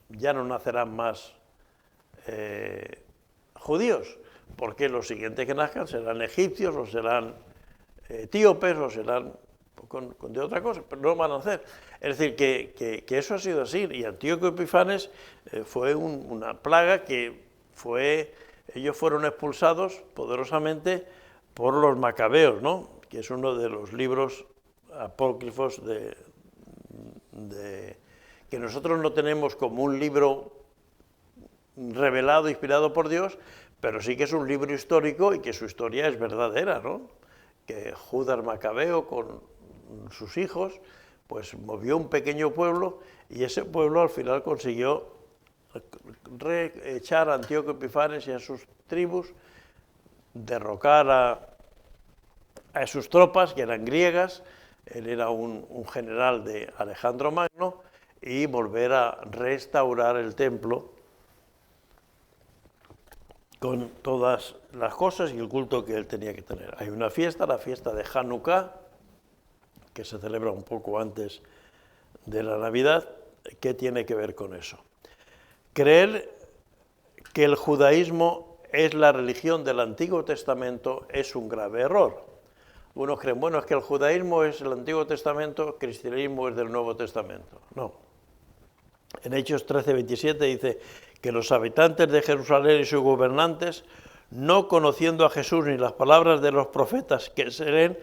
ya no nacerán más judíos, porque los siguientes que nazcan serán egipcios o serán etíopes o serán de otra cosa, pero no lo van a hacer. Es decir, que eso ha sido así, y Antíoco Epifanes fue una plaga ellos fueron expulsados poderosamente por los macabeos, ¿no? Que es uno de los libros apócrifos que nosotros no tenemos como un libro revelado, inspirado por Dios, pero sí que es un libro histórico y que su historia es verdadera, ¿no? Que Judas Macabeo con sus hijos, pues movió un pequeño pueblo y ese pueblo al final consiguió echar a Antíoco Epifanes y a sus tribus, derrocar a sus tropas, que eran griegas, él era un general de Alejandro Magno, y volver a restaurar el templo con todas las cosas y el culto que él tenía que tener. Hay una fiesta, la fiesta de Hanukkah, que se celebra un poco antes de la Navidad, que tiene que ver con eso. Creer que el judaísmo es la religión del Antiguo Testamento es un grave error. Unos creen, bueno, es que el judaísmo es el Antiguo Testamento, el cristianismo es del Nuevo Testamento. No. En Hechos 13:27 dice que los habitantes de Jerusalén y sus gobernantes, no conociendo a Jesús ni las palabras de los profetas que se leen,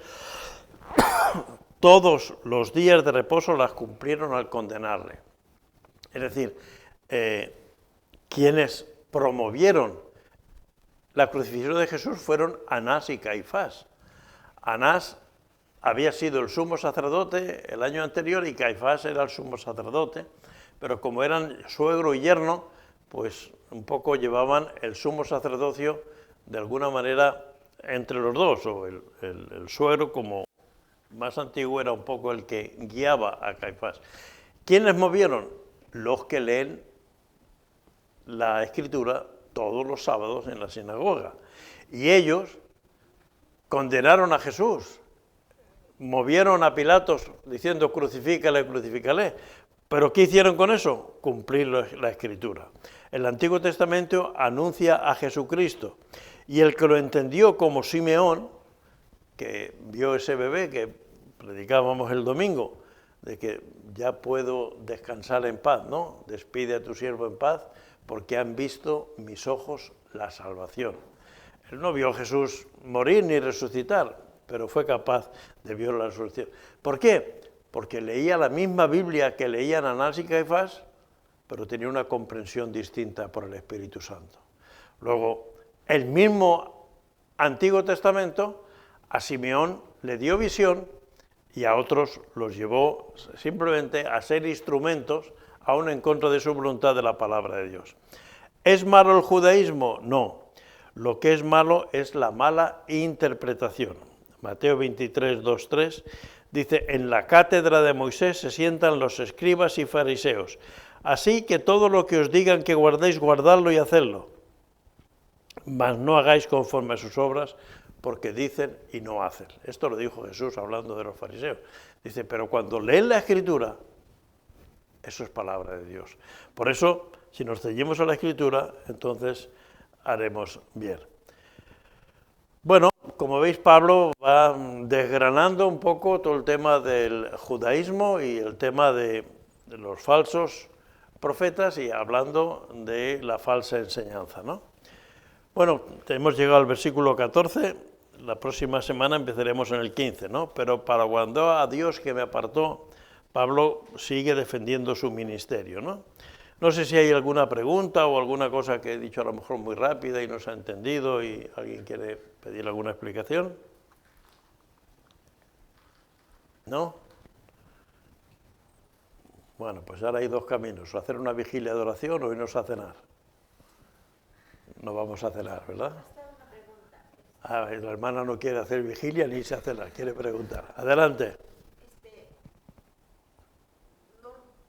todos los días de reposo las cumplieron al condenarle. Es decir, quienes promovieron la crucifixión de Jesús fueron Anás y Caifás. Anás había sido el sumo sacerdote el año anterior y Caifás era el sumo sacerdote, pero como eran suegro y yerno, pues un poco llevaban el sumo sacerdocio de alguna manera entre los dos, o el suegro como más antiguo era un poco el que guiaba a Caifás. ¿Quiénes movieron? Los que leen la Escritura todos los sábados en la sinagoga. Y ellos condenaron a Jesús, movieron a Pilatos diciendo crucifícale, crucifícale. ¿Pero qué hicieron con eso? Cumplir la Escritura. El Antiguo Testamento anuncia a Jesucristo y el que lo entendió como Simeón, que vio ese bebé que predicábamos el domingo, de que ya puedo descansar en paz, ¿no? Despide a tu siervo en paz, porque han visto mis ojos la salvación. Él no vio a Jesús morir ni resucitar, pero fue capaz de ver la resurrección. ¿Por qué? Porque leía la misma Biblia que leían Anás y Caifás, pero tenía una comprensión distinta por el Espíritu Santo. Luego, el mismo Antiguo Testamento a Simeón le dio visión y a otros los llevó simplemente a ser instrumentos, aún en contra de su voluntad, de la palabra de Dios. ¿Es malo el judaísmo? No. Lo que es malo es la mala interpretación. Mateo 23, 2, 3 dice, en la cátedra de Moisés se sientan los escribas y fariseos. Así que todo lo que os digan que guardéis, guardadlo y hacedlo. Mas no hagáis conforme a sus obras, porque dicen y no hacen. Esto lo dijo Jesús hablando de los fariseos. Dice, pero cuando leen la Escritura, eso es palabra de Dios. Por eso, si nos ceñimos a la Escritura, entonces haremos bien. Bueno, como veis, Pablo va desgranando un poco todo el tema del judaísmo y el tema de los falsos profetas y hablando de la falsa enseñanza, ¿no? Bueno, hemos llegado al versículo 14, la próxima semana empezaremos en el 15, ¿no? Pero para cuando a Dios que me apartó, Pablo sigue defendiendo su ministerio, ¿no? No sé si hay alguna pregunta o alguna cosa que he dicho a lo mejor muy rápida y no se ha entendido y alguien quiere pedir alguna explicación. ¿No? Bueno, pues ahora hay dos caminos, o hacer una vigilia de oración o irnos a cenar. No vamos a cenar, ¿verdad? Ah, la hermana no quiere hacer vigilia ni irse a cenar, quiere preguntar. Adelante.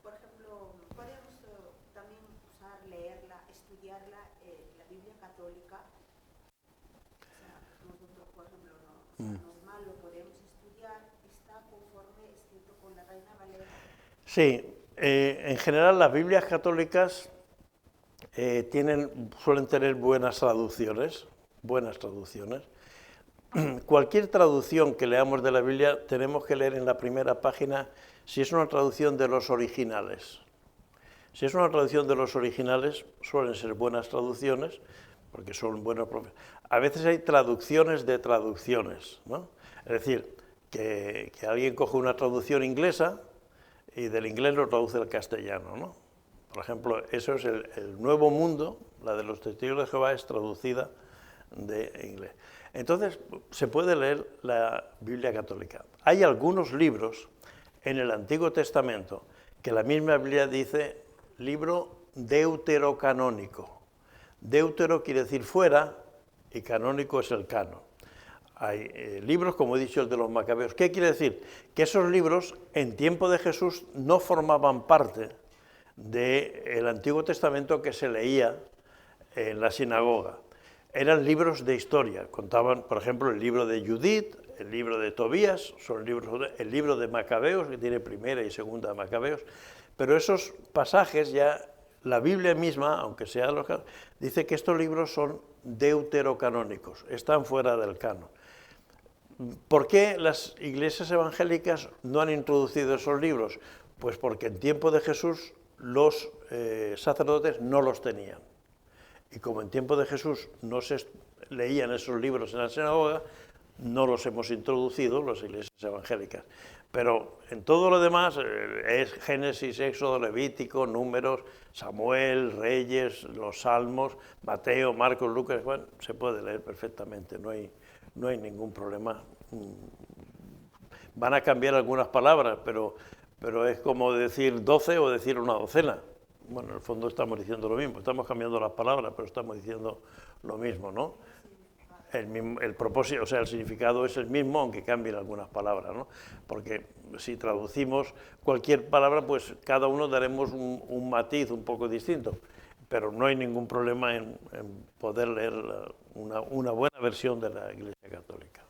Por ejemplo, podemos también usar, leerla, estudiarla, la Biblia católica. O sea, nosotros, por ejemplo, normal lo podemos estudiar, está conforme escrito con la Reina Valera. Sí, en general las Biblias católicas suelen tener buenas traducciones. Cualquier traducción que leamos de la Biblia tenemos que leer en la primera página si es una traducción de los originales. Si es una traducción de los originales, suelen ser buenas traducciones, porque son buenos profesores. A veces hay traducciones de traducciones, ¿no? Es decir, que alguien coge una traducción inglesa y del inglés lo traduce al castellano, ¿no? Por ejemplo, eso es el Nuevo Mundo, la de los Testigos de Jehová es traducida de inglés. Entonces, se puede leer la Biblia católica. Hay algunos libros en el Antiguo Testamento que la misma Biblia dice libro deuterocanónico. Deutero quiere decir fuera y canónico es el canon. Hay libros, como he dicho, el de los Macabeos. ¿Qué quiere decir? Que esos libros en tiempo de Jesús no formaban parte del Antiguo Testamento que se leía en la sinagoga. Eran libros de historia. Contaban, por ejemplo, el libro de Judith, el libro de Tobías, son libros, el libro de Macabeos, que tiene primera y segunda de Macabeos, pero esos pasajes ya, la Biblia misma, aunque sea dice que estos libros son deuterocanónicos, están fuera del canon. ¿Por qué las iglesias evangélicas no han introducido esos libros? Pues porque en tiempo de Jesús los sacerdotes no los tenían. Y como en tiempo de Jesús no se leían esos libros en la sinagoga, no los hemos introducido las iglesias evangélicas. Pero en todo lo demás es Génesis, Éxodo, Levítico, Números, Samuel, Reyes, los Salmos, Mateo, Marcos, Lucas, bueno, se puede leer perfectamente, no hay ningún problema. Van a cambiar algunas palabras, pero es como decir 12 o decir una docena. Bueno, en el fondo estamos diciendo lo mismo, estamos cambiando las palabras, pero estamos diciendo lo mismo, ¿no? El propósito, o sea, el significado es el mismo, aunque cambien algunas palabras, ¿no? Porque si traducimos cualquier palabra, pues cada uno daremos un matiz un poco distinto, pero no hay ningún problema en poder leer una buena versión de la Iglesia Católica.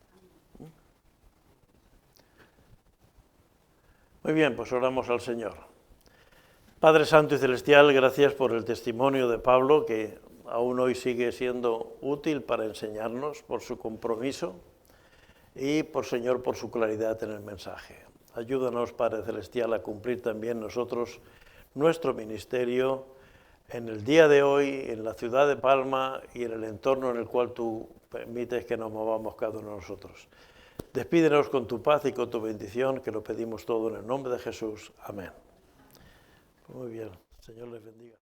Muy bien, pues oramos al Señor. Padre Santo y Celestial, gracias por el testimonio de Pablo, que aún hoy sigue siendo útil para enseñarnos, por su compromiso y, Señor, por su claridad en el mensaje. Ayúdanos, Padre Celestial, a cumplir también nosotros nuestro ministerio en el día de hoy, en la ciudad de Palma y en el entorno en el cual tú permites que nos movamos cada uno de nosotros. Despídenos con tu paz y con tu bendición, que lo pedimos todo en el nombre de Jesús. Amén. Muy bien, Señor les bendiga.